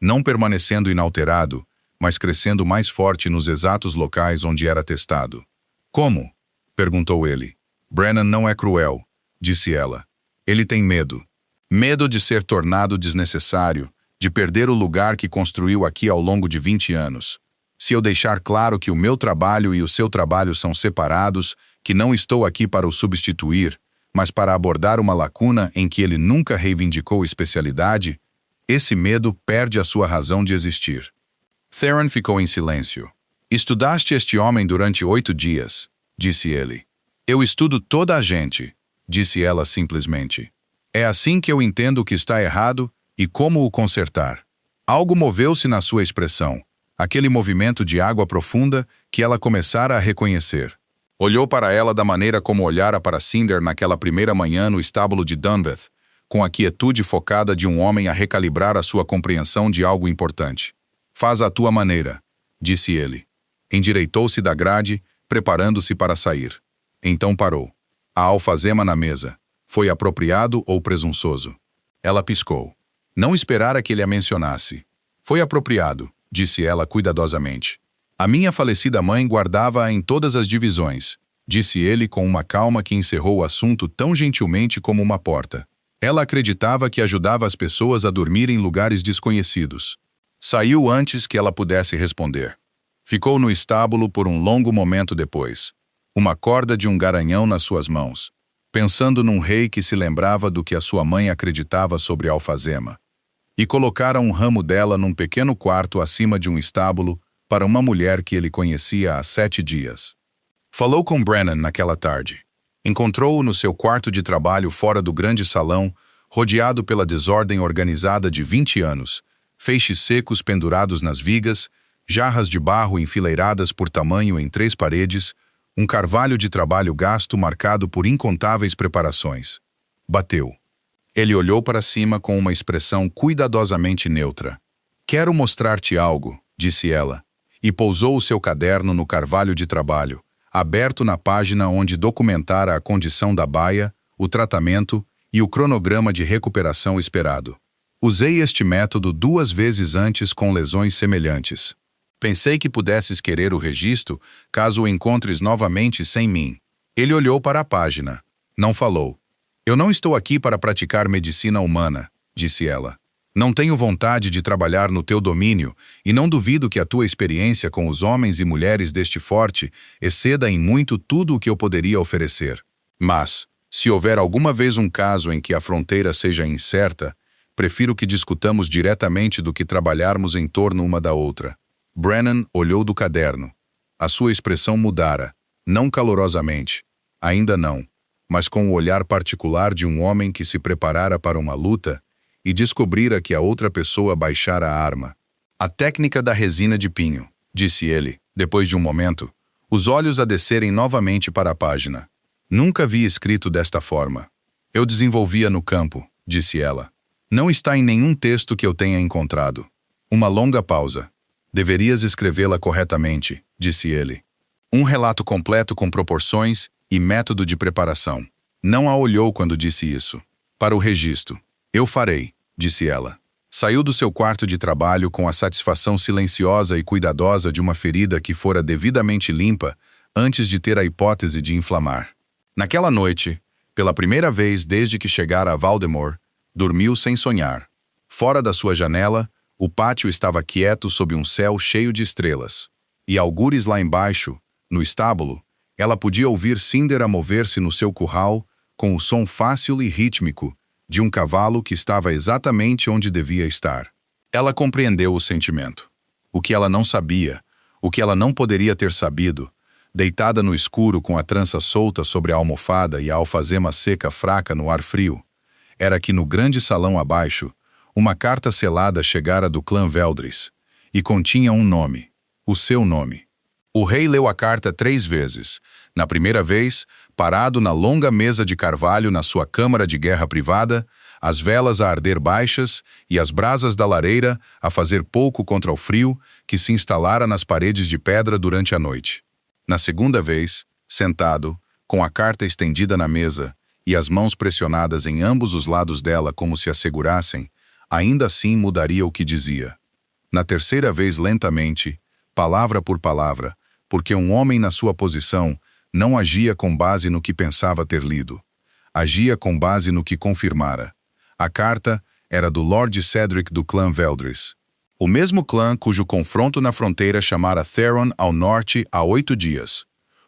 não permanecendo inalterado, mas crescendo mais forte nos exatos locais onde era testado. Como? Perguntou ele. Brennan não é cruel, disse ela. Ele tem medo. Medo de ser tornado desnecessário, de perder o lugar que construiu aqui ao longo de 20 anos. Se eu deixar claro que o meu trabalho e o seu trabalho são separados, que não estou aqui para o substituir, mas para abordar uma lacuna em que ele nunca reivindicou especialidade, esse medo perde a sua razão de existir. Theron ficou em silêncio. Estudaste este homem durante 8 dias, disse ele. Eu estudo toda a gente, disse ela simplesmente. É assim que eu entendo o que está errado e como o consertar. Algo moveu-se na sua expressão, aquele movimento de água profunda que ela começara a reconhecer. Olhou para ela da maneira como olhara para Cinder naquela primeira manhã no estábulo de Dunveth, com a quietude focada de um homem a recalibrar a sua compreensão de algo importante. Faz à tua maneira, disse ele. Endireitou-se da grade, preparando-se para sair. Então parou. A alfazema na mesa. Foi apropriado ou presunçoso? Ela piscou. Não esperara que ele a mencionasse. Foi apropriado, disse ela cuidadosamente. A minha falecida mãe guardava-a em todas as divisões, disse ele com uma calma que encerrou o assunto tão gentilmente como uma porta. Ela acreditava que ajudava as pessoas a dormir em lugares desconhecidos. Saiu antes que ela pudesse responder. Ficou no estábulo por um longo momento depois, uma corda de um garanhão nas suas mãos, pensando num rei que se lembrava do que a sua mãe acreditava sobre a alfazema. e colocara um ramo dela num pequeno quarto acima de um estábulo para uma mulher que ele conhecia há 7 dias. Falou com Brennan naquela tarde. Encontrou-o no seu quarto de trabalho fora do grande salão, rodeado pela desordem organizada de 20 anos, feixes secos pendurados nas vigas, jarras de barro enfileiradas por tamanho em 3 paredes, um carvalho de trabalho gasto marcado por incontáveis preparações. Bateu. Ele olhou para cima com uma expressão cuidadosamente neutra. "Quero mostrar-te algo", disse ela, e pousou o seu caderno no carvalho de trabalho, aberto na página onde documentara a condição da baia, o tratamento e o cronograma de recuperação esperado. "Usei este método 2 vezes antes com lesões semelhantes. Pensei que pudesses querer o registro caso o encontres novamente sem mim." Ele olhou para a página. Não falou. "Eu não estou aqui para praticar medicina humana", disse ela. "Não tenho vontade de trabalhar no teu domínio e não duvido que a tua experiência com os homens e mulheres deste forte exceda em muito tudo o que eu poderia oferecer. Mas, se houver alguma vez um caso em que a fronteira seja incerta, prefiro que discutamos diretamente do que trabalharmos em torno uma da outra." Brennan olhou do caderno. A sua expressão mudara, não calorosamente, ainda não, mas com o olhar particular de um homem que se preparara para uma luta e descobrira que a outra pessoa baixara a arma. "A técnica da resina de pinho", disse ele, depois de um momento, os olhos a descerem novamente para a página. "Nunca vi escrito desta forma. Eu desenvolvia no campo", disse ela. "Não está em nenhum texto que eu tenha encontrado." Uma longa pausa. "Deverias escrevê-la corretamente", disse ele. "Um relato completo com proporções e método de preparação." Não a olhou quando disse isso. "Para o registro." "Eu farei", disse ela. Saiu do seu quarto de trabalho com a satisfação silenciosa e cuidadosa de uma ferida que fora devidamente limpa antes de ter a hipótese de inflamar. Naquela noite, pela primeira vez desde que chegara a Valdemore, dormiu sem sonhar. Fora da sua janela, o pátio estava quieto sob um céu cheio de estrelas. E algures lá embaixo, no estábulo, ela podia ouvir Cinder a mover-se no seu curral com o som fácil e rítmico de um cavalo que estava exatamente onde devia estar. Ela compreendeu o sentimento. O que ela não sabia, o que ela não poderia ter sabido, deitada no escuro com a trança solta sobre a almofada e a alfazema seca fraca no ar frio, era que no grande salão abaixo, uma carta selada chegara do clã Veldris, e continha um nome, o seu nome. O rei leu a carta 3 vezes. Na primeira vez, parado na longa mesa de carvalho na sua câmara de guerra privada, as velas a arder baixas e as brasas da lareira a fazer pouco contra o frio que se instalara nas paredes de pedra durante a noite. Na segunda vez, sentado, com a carta estendida na mesa e as mãos pressionadas em ambos os lados dela como se a segurassem, ainda assim mudaria o que dizia. Na terceira vez lentamente, palavra por palavra, porque um homem na sua posição não agia com base no que pensava ter lido. Agia com base no que confirmara. A carta era do Lord Cedric do clã Veldris. O mesmo clã cujo confronto na fronteira chamara Theron ao norte há 8 dias.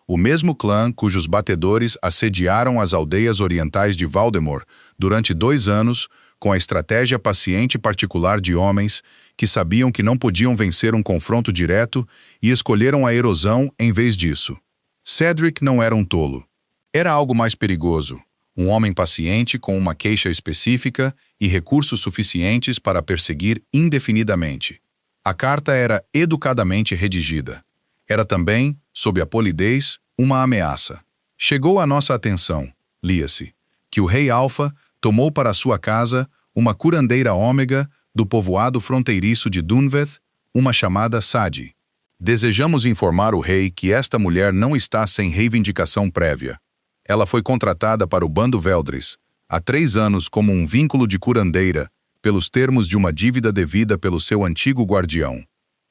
O mesmo clã cujos batedores assediaram as aldeias orientais de Valdemore durante 2 anos com a estratégia paciente particular de homens que sabiam que não podiam vencer um confronto direto e escolheram a erosão em vez disso. Cedric não era um tolo. Era algo mais perigoso, um homem paciente com uma queixa específica e recursos suficientes para perseguir indefinidamente. A carta era educadamente redigida. Era também, sob a polidez, uma ameaça. Chegou à nossa atenção, lia-se, que o rei Alfa tomou para sua casa uma curandeira ômega do povoado fronteiriço de Dunveth, uma chamada Sadi. Desejamos informar o rei que esta mulher não está sem reivindicação prévia. Ela foi contratada para o bando Veldris, há 3 anos como um vínculo de curandeira, pelos termos de uma dívida devida pelo seu antigo guardião.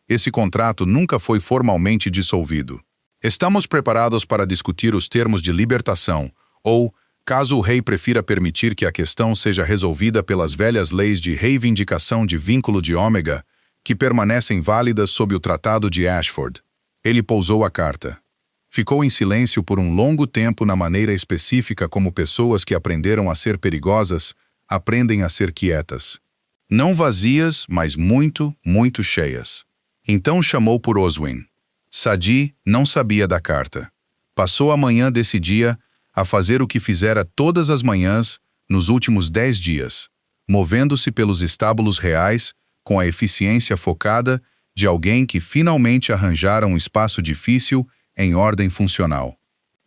Esse contrato nunca foi formalmente dissolvido. Estamos preparados para discutir os termos de libertação, ou, caso o rei prefira permitir que a questão seja resolvida pelas velhas leis de reivindicação de vínculo de ômega, que permanecem válidas sob o Tratado de Ashford. Ele pousou a carta. Ficou em silêncio por um longo tempo na maneira específica como pessoas que aprenderam a ser perigosas aprendem a ser quietas. Não vazias, mas muito, muito cheias. Então chamou por Oswin. Sadi não sabia da carta. Passou a manhã desse dia a fazer o que fizera todas as manhãs nos últimos 10 dias, movendo-se pelos estábulos reais com a eficiência focada de alguém que finalmente arranjara um espaço difícil em ordem funcional.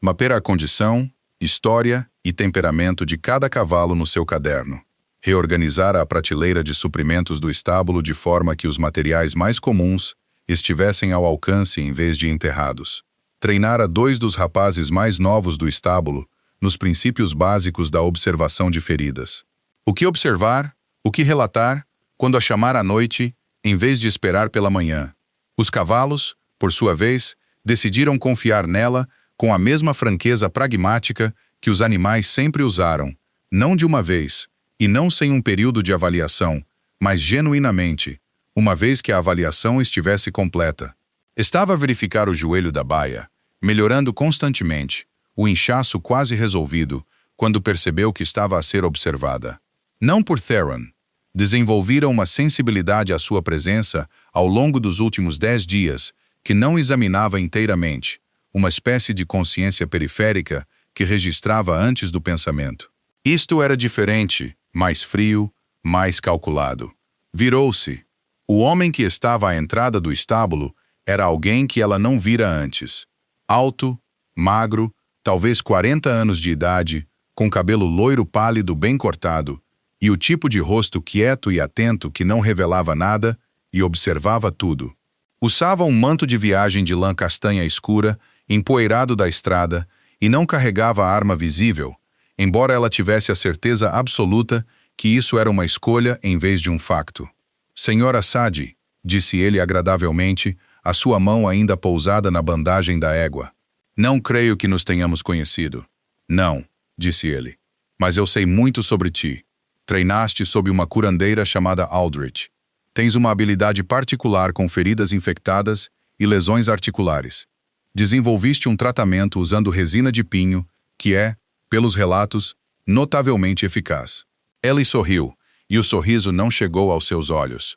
Mapear a condição, história e temperamento de cada cavalo no seu caderno. Reorganizar a prateleira de suprimentos do estábulo de forma que os materiais mais comuns estivessem ao alcance em vez de enterrados. Treinar a 2 dos rapazes mais novos do estábulo nos princípios básicos da observação de feridas. O que observar, o que relatar, quando a chamar à noite, em vez de esperar pela manhã. Os cavalos, por sua vez, decidiram confiar nela com a mesma franqueza pragmática que os animais sempre usaram, não de uma vez, e não sem um período de avaliação, mas genuinamente, uma vez que a avaliação estivesse completa. Estava a verificar o joelho da baia, melhorando constantemente, o inchaço quase resolvido, quando percebeu que estava a ser observada. Não por Theron. Desenvolvira uma sensibilidade à sua presença ao longo dos últimos 10 dias, que não examinava inteiramente, uma espécie de consciência periférica que registrava antes do pensamento. Isto era diferente, mais frio, mais calculado. Virou-se. O homem que estava à entrada do estábulo era alguém que ela não vira antes. Alto, magro, talvez 40 anos de idade, com cabelo loiro pálido bem cortado, e o tipo de rosto quieto e atento que não revelava nada e observava tudo. Usava um manto de viagem de lã castanha escura, empoeirado da estrada, e não carregava arma visível, embora ela tivesse a certeza absoluta que isso era uma escolha em vez de um facto. Senhora Sadi, disse ele agradavelmente, a sua mão ainda pousada na bandagem da égua. Não creio que nos tenhamos conhecido. Não, disse ele. Mas eu sei muito sobre ti. Treinaste sob uma curandeira chamada Aldrich. Tens uma habilidade particular com feridas infectadas e lesões articulares. Desenvolviste um tratamento usando resina de pinho, que é, pelos relatos, notavelmente eficaz. Ellie sorriu, e o sorriso não chegou aos seus olhos.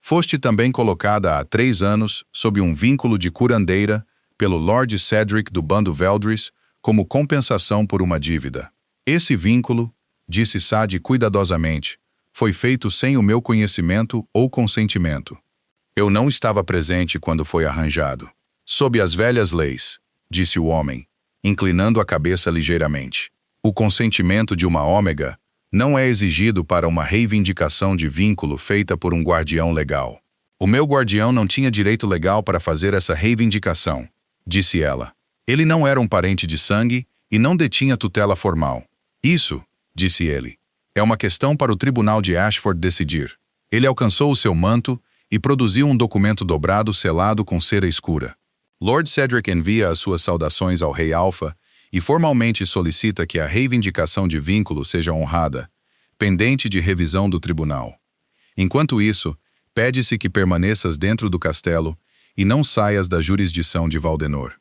Foste também colocada há 3 anos sob um vínculo de curandeira pelo Lord Cedric do bando Veldris como compensação por uma dívida. Esse vínculo, disse Sadi cuidadosamente, foi feito sem o meu conhecimento ou consentimento. Eu não estava presente quando foi arranjado. Sob as velhas leis, disse o homem, inclinando a cabeça ligeiramente. O consentimento de uma ômega não é exigido para uma reivindicação de vínculo feita por um guardião legal. O meu guardião não tinha direito legal para fazer essa reivindicação, disse ela. Ele não era um parente de sangue e não detinha tutela formal. Isso, disse ele, é uma questão para o tribunal de Ashford decidir. Ele alcançou o seu manto e produziu um documento dobrado selado com cera escura. Lord Cedric envia as suas saudações ao rei Alpha e formalmente solicita que a reivindicação de vínculo seja honrada, pendente de revisão do tribunal. Enquanto isso, pede-se que permaneças dentro do castelo e não saias da jurisdição de Valdenor.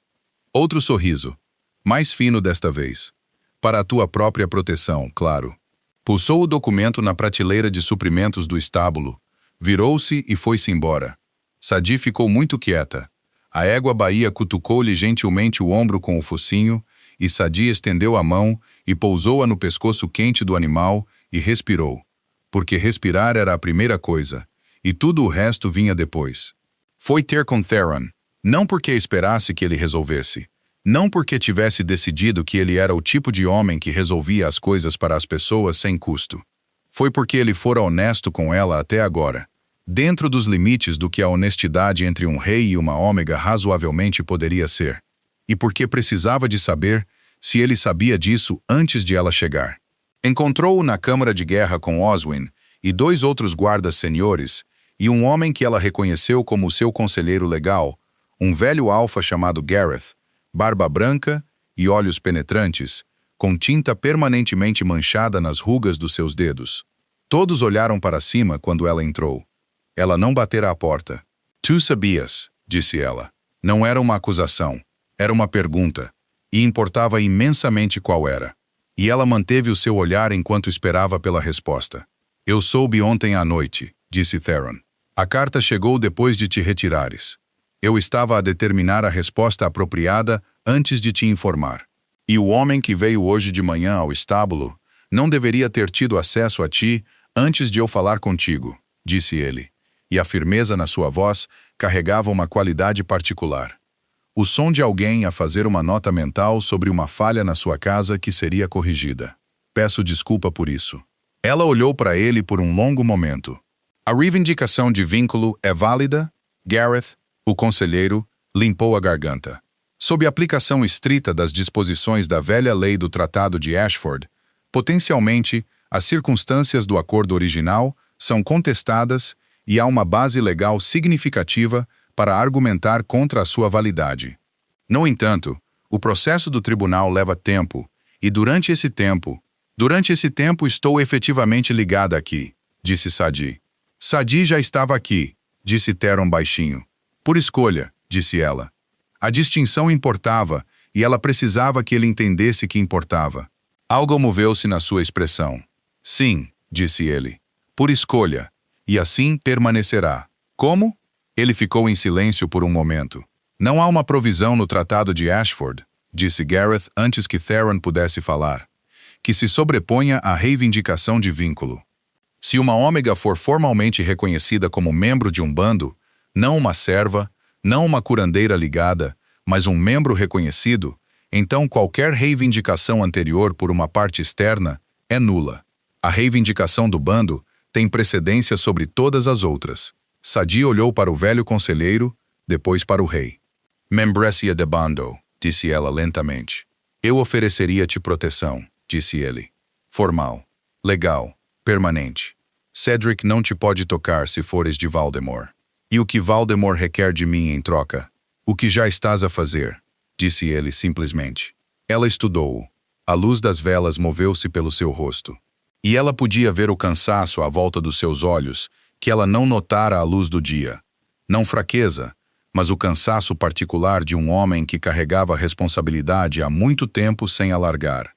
Outro sorriso, mais fino desta vez. Para a tua própria proteção, claro. Pulsou o documento na prateleira de suprimentos do estábulo, virou-se e foi-se embora. Sadi ficou muito quieta. A égua Bahia cutucou-lhe gentilmente o ombro com o focinho, e Sadi estendeu a mão e pousou-a no pescoço quente do animal e respirou, porque respirar era a primeira coisa, e tudo o resto vinha depois. Foi ter com Theron, não porque esperasse que ele resolvesse, não porque tivesse decidido que ele era o tipo de homem que resolvia as coisas para as pessoas sem custo. Foi porque ele fora honesto com ela até agora, dentro dos limites do que a honestidade entre um rei e uma ômega razoavelmente poderia ser, e porque precisava de saber se ele sabia disso antes de ela chegar. Encontrou-o na câmara de guerra com Oswin e 2 outros guardas senhores e um homem que ela reconheceu como seu conselheiro legal, um velho alfa chamado Gareth, barba branca e olhos penetrantes, com tinta permanentemente manchada nas rugas dos seus dedos. Todos olharam para cima quando ela entrou. Ela não batera à porta. Tu sabias, disse ela. Não era uma acusação, era uma pergunta, e importava imensamente qual era. E ela manteve o seu olhar enquanto esperava pela resposta. Eu soube ontem à noite, disse Theron. A carta chegou depois de te retirares. Eu estava a determinar a resposta apropriada antes de te informar. E o homem que veio hoje de manhã ao estábulo não deveria ter tido acesso a ti antes de eu falar contigo, disse ele, e a firmeza na sua voz carregava uma qualidade particular. O som de alguém a fazer uma nota mental sobre uma falha na sua casa que seria corrigida. Peço desculpa por isso. Ela olhou para ele por um longo momento. A reivindicação de vínculo é válida? Gareth, o conselheiro, limpou a garganta. Sob a aplicação estrita das disposições da velha lei do Tratado de Ashford, potencialmente, as circunstâncias do acordo original são contestadas e há uma base legal significativa para argumentar contra a sua validade. No entanto, o processo do tribunal leva tempo, e durante esse tempo estou efetivamente ligada aqui, disse Sadi. Sadi já estava aqui, disse Theron baixinho. Por escolha, disse ela. A distinção importava, e ela precisava que ele entendesse que importava. Algo moveu-se na sua expressão. Sim, disse ele. Por escolha. E assim permanecerá. Como? Ele ficou em silêncio por um momento. Não há uma provisão no Tratado de Ashford, disse Gareth antes que Theron pudesse falar, que se sobreponha à reivindicação de vínculo. Se uma ômega for formalmente reconhecida como membro de um bando, não uma serva, não uma curandeira ligada, mas um membro reconhecido, então qualquer reivindicação anterior por uma parte externa é nula. A reivindicação do bando tem precedência sobre todas as outras. Sadi olhou para o velho conselheiro, depois para o rei. Membresia de bando, disse ela lentamente. Eu ofereceria-te proteção, disse ele. Formal, legal, permanente. Cedric não te pode tocar se fores de Valdemort. E o que Valdemort requer de mim em troca? O que já estás a fazer? Disse ele simplesmente. Ela estudou-o. A luz das velas moveu-se pelo seu rosto. E ela podia ver o cansaço à volta dos seus olhos, que ela não notara à luz do dia. Não fraqueza, mas o cansaço particular de um homem que carregava a responsabilidade há muito tempo sem alargar.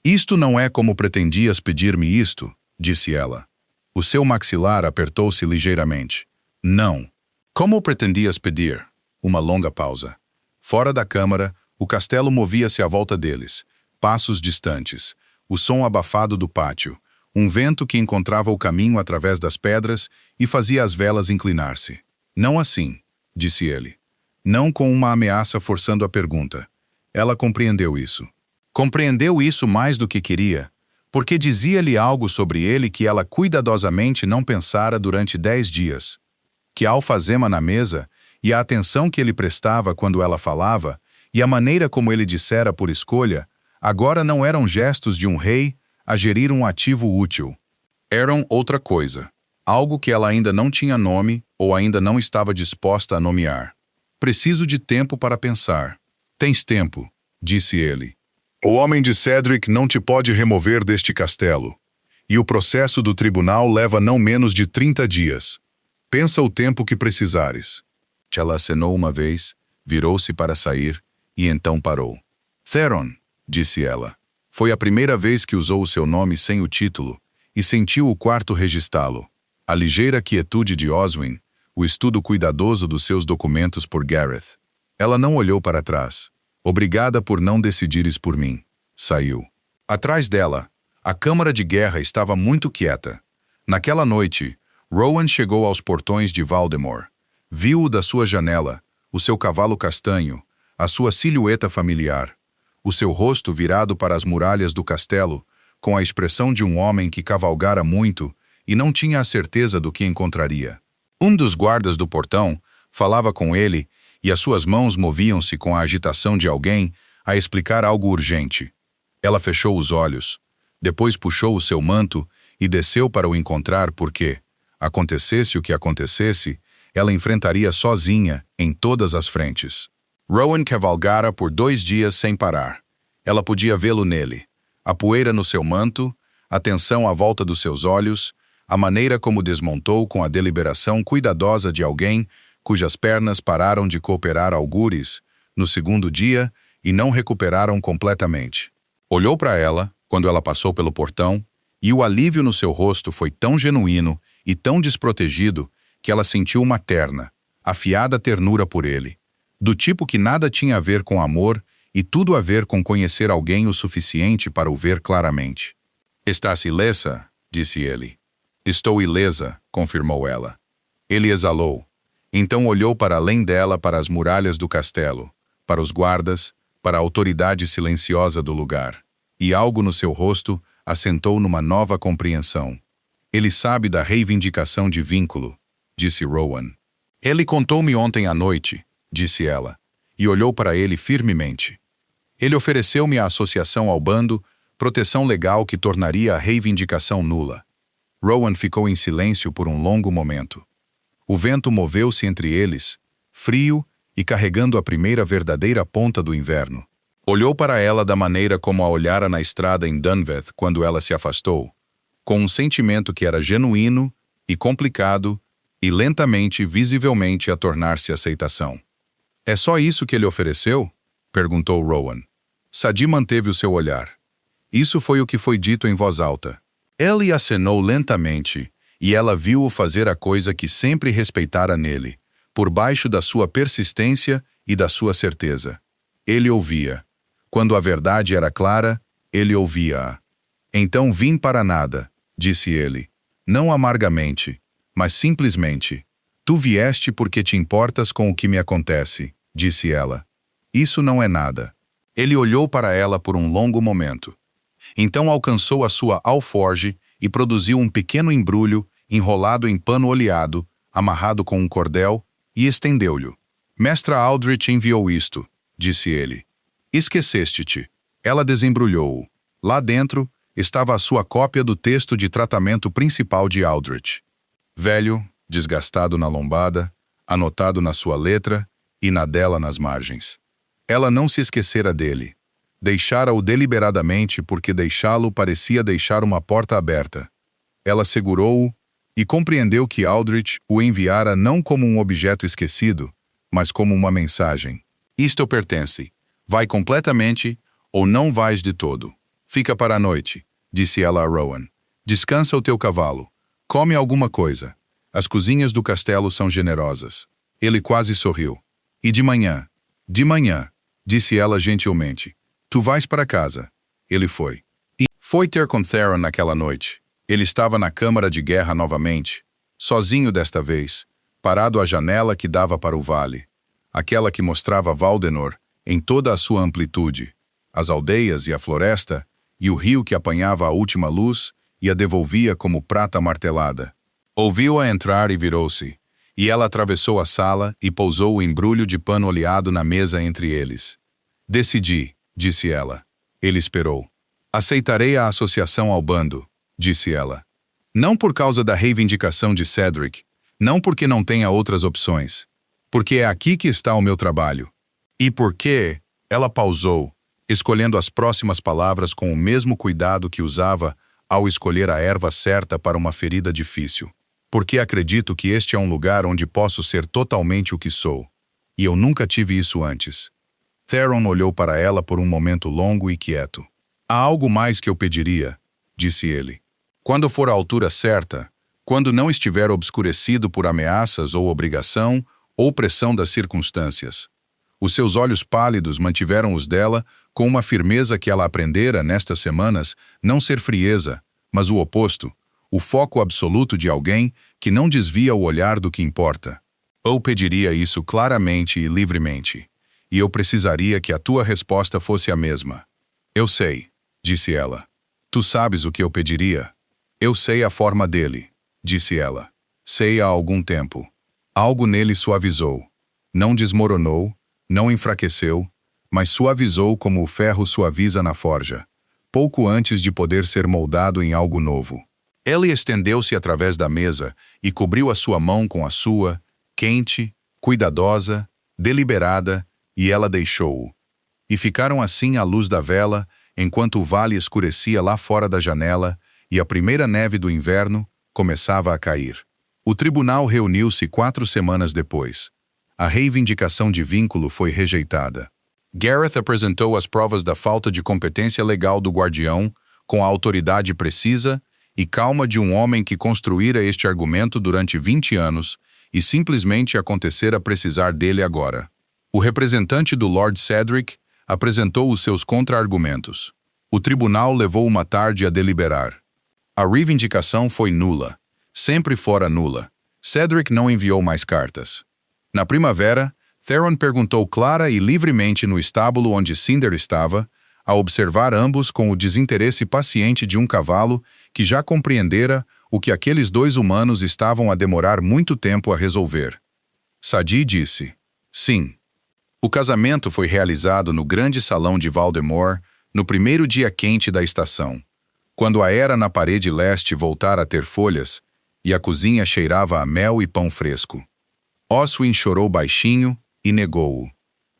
Isto não é como pretendias pedir-me isto, disse ela. O seu maxilar apertou-se ligeiramente. Não. Como pretendias pedir? Uma longa pausa. Fora da câmara, o castelo movia-se à volta deles, passos distantes, o som abafado do pátio, um vento que encontrava o caminho através das pedras e fazia as velas inclinar-se. Não assim, disse ele. Não com uma ameaça forçando a pergunta. Ela compreendeu isso. Compreendeu isso mais do que queria, porque dizia-lhe algo sobre ele que ela cuidadosamente não pensara durante 10 dias. Que a alfazema na mesa, e a atenção que ele prestava quando ela falava, e a maneira como ele dissera por escolha, agora não eram gestos de um rei a gerir um ativo útil. Eram outra coisa, algo que ela ainda não tinha nome ou ainda não estava disposta a nomear. Preciso de tempo para pensar. Tens tempo, disse ele. O homem de Cedric não te pode remover deste castelo, e o processo do tribunal leva não menos de 30 dias. Pensa o tempo que precisares. Ela acenou uma vez, virou-se para sair, e então parou. Theron, disse ela. Foi a primeira vez que usou o seu nome sem o título, e sentiu o quarto registá-lo. A ligeira quietude de Oswin, o estudo cuidadoso dos seus documentos por Gareth. Ela não olhou para trás. Obrigada por não decidires por mim. Saiu. Atrás dela, a câmara de guerra estava muito quieta. Naquela noite, Rowan chegou aos portões de Valdemort. Viu-o da sua janela, o seu cavalo castanho, a sua silhueta familiar, o seu rosto virado para as muralhas do castelo, com a expressão de um homem que cavalgara muito e não tinha a certeza do que encontraria. Um dos guardas do portão falava com ele e as suas mãos moviam-se com a agitação de alguém a explicar algo urgente. Ela fechou os olhos, depois puxou o seu manto e desceu para o encontrar porque, acontecesse o que acontecesse, ela enfrentaria sozinha em todas as frentes. Rowan cavalgara por 2 dias sem parar. Ela podia vê-lo nele. A poeira no seu manto, a tensão à volta dos seus olhos, a maneira como desmontou com a deliberação cuidadosa de alguém cujas pernas pararam de cooperar algures no segundo dia e não recuperaram completamente. Olhou para ela, quando ela passou pelo portão, E o alívio no seu rosto foi tão genuíno e tão desprotegido que ela sentiu uma terna, afiada ternura por ele, do tipo que nada tinha a ver com amor e tudo a ver com conhecer alguém o suficiente para o ver claramente. "Estás ilesa?", disse ele. "Estou ilesa", confirmou ela. Ele exalou. Então olhou para além dela, para as muralhas do castelo, para os guardas, para a autoridade silenciosa do lugar. E algo no seu rosto assentou numa nova compreensão. "Ele sabe da reivindicação de vínculo", disse Rowan. "Ele contou-me ontem à noite", disse ela, e olhou para ele firmemente. "Ele ofereceu-me a associação ao bando, proteção legal que tornaria a reivindicação nula." Rowan ficou em silêncio por um longo momento. O vento moveu-se entre eles, frio e carregando a primeira verdadeira ponta do inverno. Olhou para ela da maneira como a olhara na estrada em Dunveth quando ela se afastou, com um sentimento que era genuíno e complicado e lentamente, visivelmente, a tornar-se aceitação. "É só isso que ele ofereceu?", perguntou Rowan. Sadi manteve o seu olhar. "Isso foi o que foi dito em voz alta." Ele acenou lentamente, e ela viu-o fazer a coisa que sempre respeitara nele, por baixo da sua persistência e da sua certeza. Ele ouvia. Quando a verdade era clara, ele ouvia-a. "Então vim para nada", disse ele. "Não amargamente, mas simplesmente. Tu vieste porque te importas com o que me acontece", disse ela. "Isso não é nada." Ele olhou para ela por um longo momento. Então alcançou a sua alforge e produziu um pequeno embrulho enrolado em pano oleado, amarrado com um cordel, e estendeu-lhe. "Mestra Aldrich enviou isto", disse ele. "Esqueceste-te." Ela desembrulhou-o. Lá dentro estava a sua cópia do texto de tratamento principal de Aldrich. Velho, desgastado na lombada, anotado na sua letra e na dela nas margens. Ela não se esquecera dele. Deixara-o deliberadamente porque deixá-lo parecia deixar uma porta aberta. Ela segurou-o e compreendeu que Aldrich o enviara não como um objeto esquecido, mas como uma mensagem. "Isto pertence. Vai completamente ou não vais de todo. Fica para a noite", disse ela a Rowan. "Descansa o teu cavalo. Come alguma coisa. As cozinhas do castelo são generosas." Ele quase sorriu. "E de manhã?" "De manhã", disse ela gentilmente. "Tu vais para casa." Ele foi. E foi ter com Theron naquela noite. Ele estava na câmara de guerra novamente, sozinho desta vez, parado à janela que dava para o vale, aquela que mostrava Valdenor em toda a sua amplitude, as aldeias e a floresta, e o rio que apanhava a última luz e a devolvia como prata martelada. Ouviu-a entrar e virou-se, e ela atravessou a sala e pousou o embrulho de pano oleado na mesa entre eles. "Decidi", disse ela. Ele esperou. "Aceitarei a associação ao bando", disse ela. "Não por causa da reivindicação de Cedric, não porque não tenha outras opções, porque é aqui que está o meu trabalho. E porque..." Ela pausou, escolhendo as próximas palavras com o mesmo cuidado que usava ao escolher a erva certa para uma ferida difícil. "Porque acredito que este é um lugar onde posso ser totalmente o que sou. E eu nunca tive isso antes." Theron olhou para ela por um momento longo e quieto. "Há algo mais que eu pediria", disse ele. "Quando for a altura certa, quando não estiver obscurecido por ameaças ou obrigação ou pressão das circunstâncias." Os seus olhos pálidos mantiveram os dela com uma firmeza que ela aprendera, nestas semanas, não ser frieza, mas o oposto, o foco absoluto de alguém que não desvia o olhar do que importa. "Eu pediria isso claramente e livremente, e eu precisaria que a tua resposta fosse a mesma." "Eu sei", disse ela. "Tu sabes o que eu pediria?" "Eu sei a forma dele", disse ela. "Sei há algum tempo." Algo nele suavizou. Não desmoronou, não enfraqueceu, mas suavizou como o ferro suaviza na forja, pouco antes de poder ser moldado em algo novo. Ele estendeu-se através da mesa e cobriu a sua mão com a sua, quente, cuidadosa, deliberada, e ela deixou-o. E ficaram assim à luz da vela, enquanto o vale escurecia lá fora da janela e a primeira neve do inverno começava a cair. O tribunal reuniu-se 4 semanas depois. A reivindicação de vínculo foi rejeitada. Gareth apresentou as provas da falta de competência legal do guardião, com a autoridade precisa e calma de um homem que construíra este argumento durante 20 anos e simplesmente acontecera precisar dele agora. O representante do Lord Cedric apresentou os seus contra-argumentos. O tribunal levou uma tarde a deliberar. A reivindicação foi nula. Sempre fora nula. Cedric não enviou mais cartas. Na primavera, Theron perguntou clara e livremente no estábulo onde Cinder estava, a observar ambos com o desinteresse paciente de um cavalo que já compreendera o que aqueles dois humanos estavam a demorar muito tempo a resolver. Sadi disse: sim. O casamento foi realizado no grande salão de Valdemort no primeiro dia quente da estação, quando a era na parede leste voltara a ter folhas e a cozinha cheirava a mel e pão fresco. Oswin chorou baixinho e negou-o.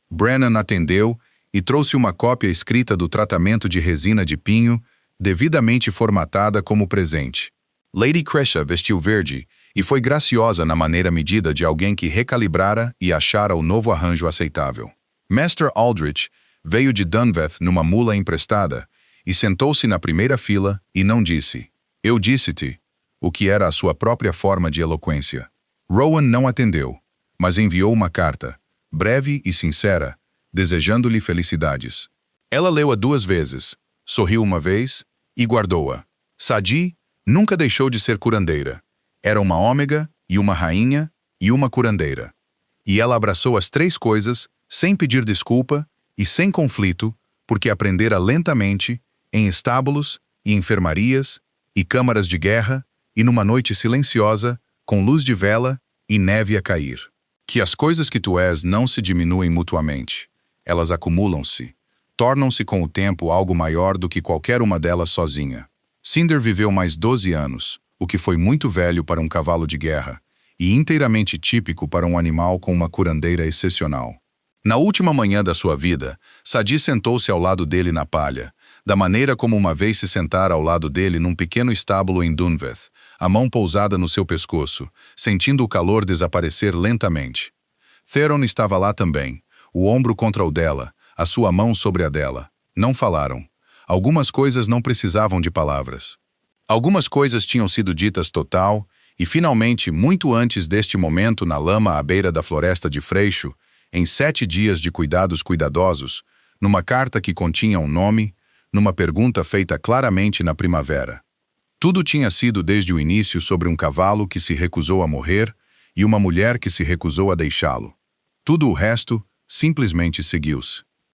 Brennan atendeu e trouxe uma cópia escrita do tratamento de resina de pinho, devidamente formatada como presente. Lady Cresha vestiu verde e foi graciosa na maneira medida de alguém que recalibrara e achara o novo arranjo aceitável. Master Aldrich veio de Dunveth numa mula emprestada e sentou-se na primeira fila e não disse: eu disse-te, o que era a sua própria forma de eloquência. Rowan não atendeu, mas enviou uma carta, breve e sincera, desejando-lhe felicidades. Ela leu-a 2 vezes, sorriu uma vez e guardou-a. Sadi nunca deixou de ser curandeira. Era uma ômega e uma rainha e uma curandeira. E ela abraçou as 3 coisas, sem pedir desculpa e sem conflito, porque aprendera lentamente, em estábulos e enfermarias e câmaras de guerra e numa noite silenciosa, com luz de vela e neve a cair. Que as coisas que tu és não se diminuem mutuamente. Elas acumulam-se, tornam-se com o tempo algo maior do que qualquer uma delas sozinha. Cinder viveu mais 12 anos, o que foi muito velho para um cavalo de guerra, e inteiramente típico para um animal com uma curandeira excepcional. Na última manhã da sua vida, Sadi sentou-se ao lado dele na palha, da maneira como uma vez se sentara ao lado dele num pequeno estábulo em Dunveth, a mão pousada no seu pescoço, sentindo o calor desaparecer lentamente. Theron estava lá também, o ombro contra o dela, a sua mão sobre a dela. Não falaram. Algumas coisas não precisavam de palavras. Algumas coisas tinham sido ditas total, e finalmente, muito antes deste momento na lama à beira da floresta de Freixo, em 7 dias de cuidados cuidadosos, numa carta que continha um nome, numa pergunta feita claramente na primavera. Tudo tinha sido desde o início sobre um cavalo que se recusou a morrer e uma mulher que se recusou a deixá-lo. Tudo o resto simplesmente seguiu-se.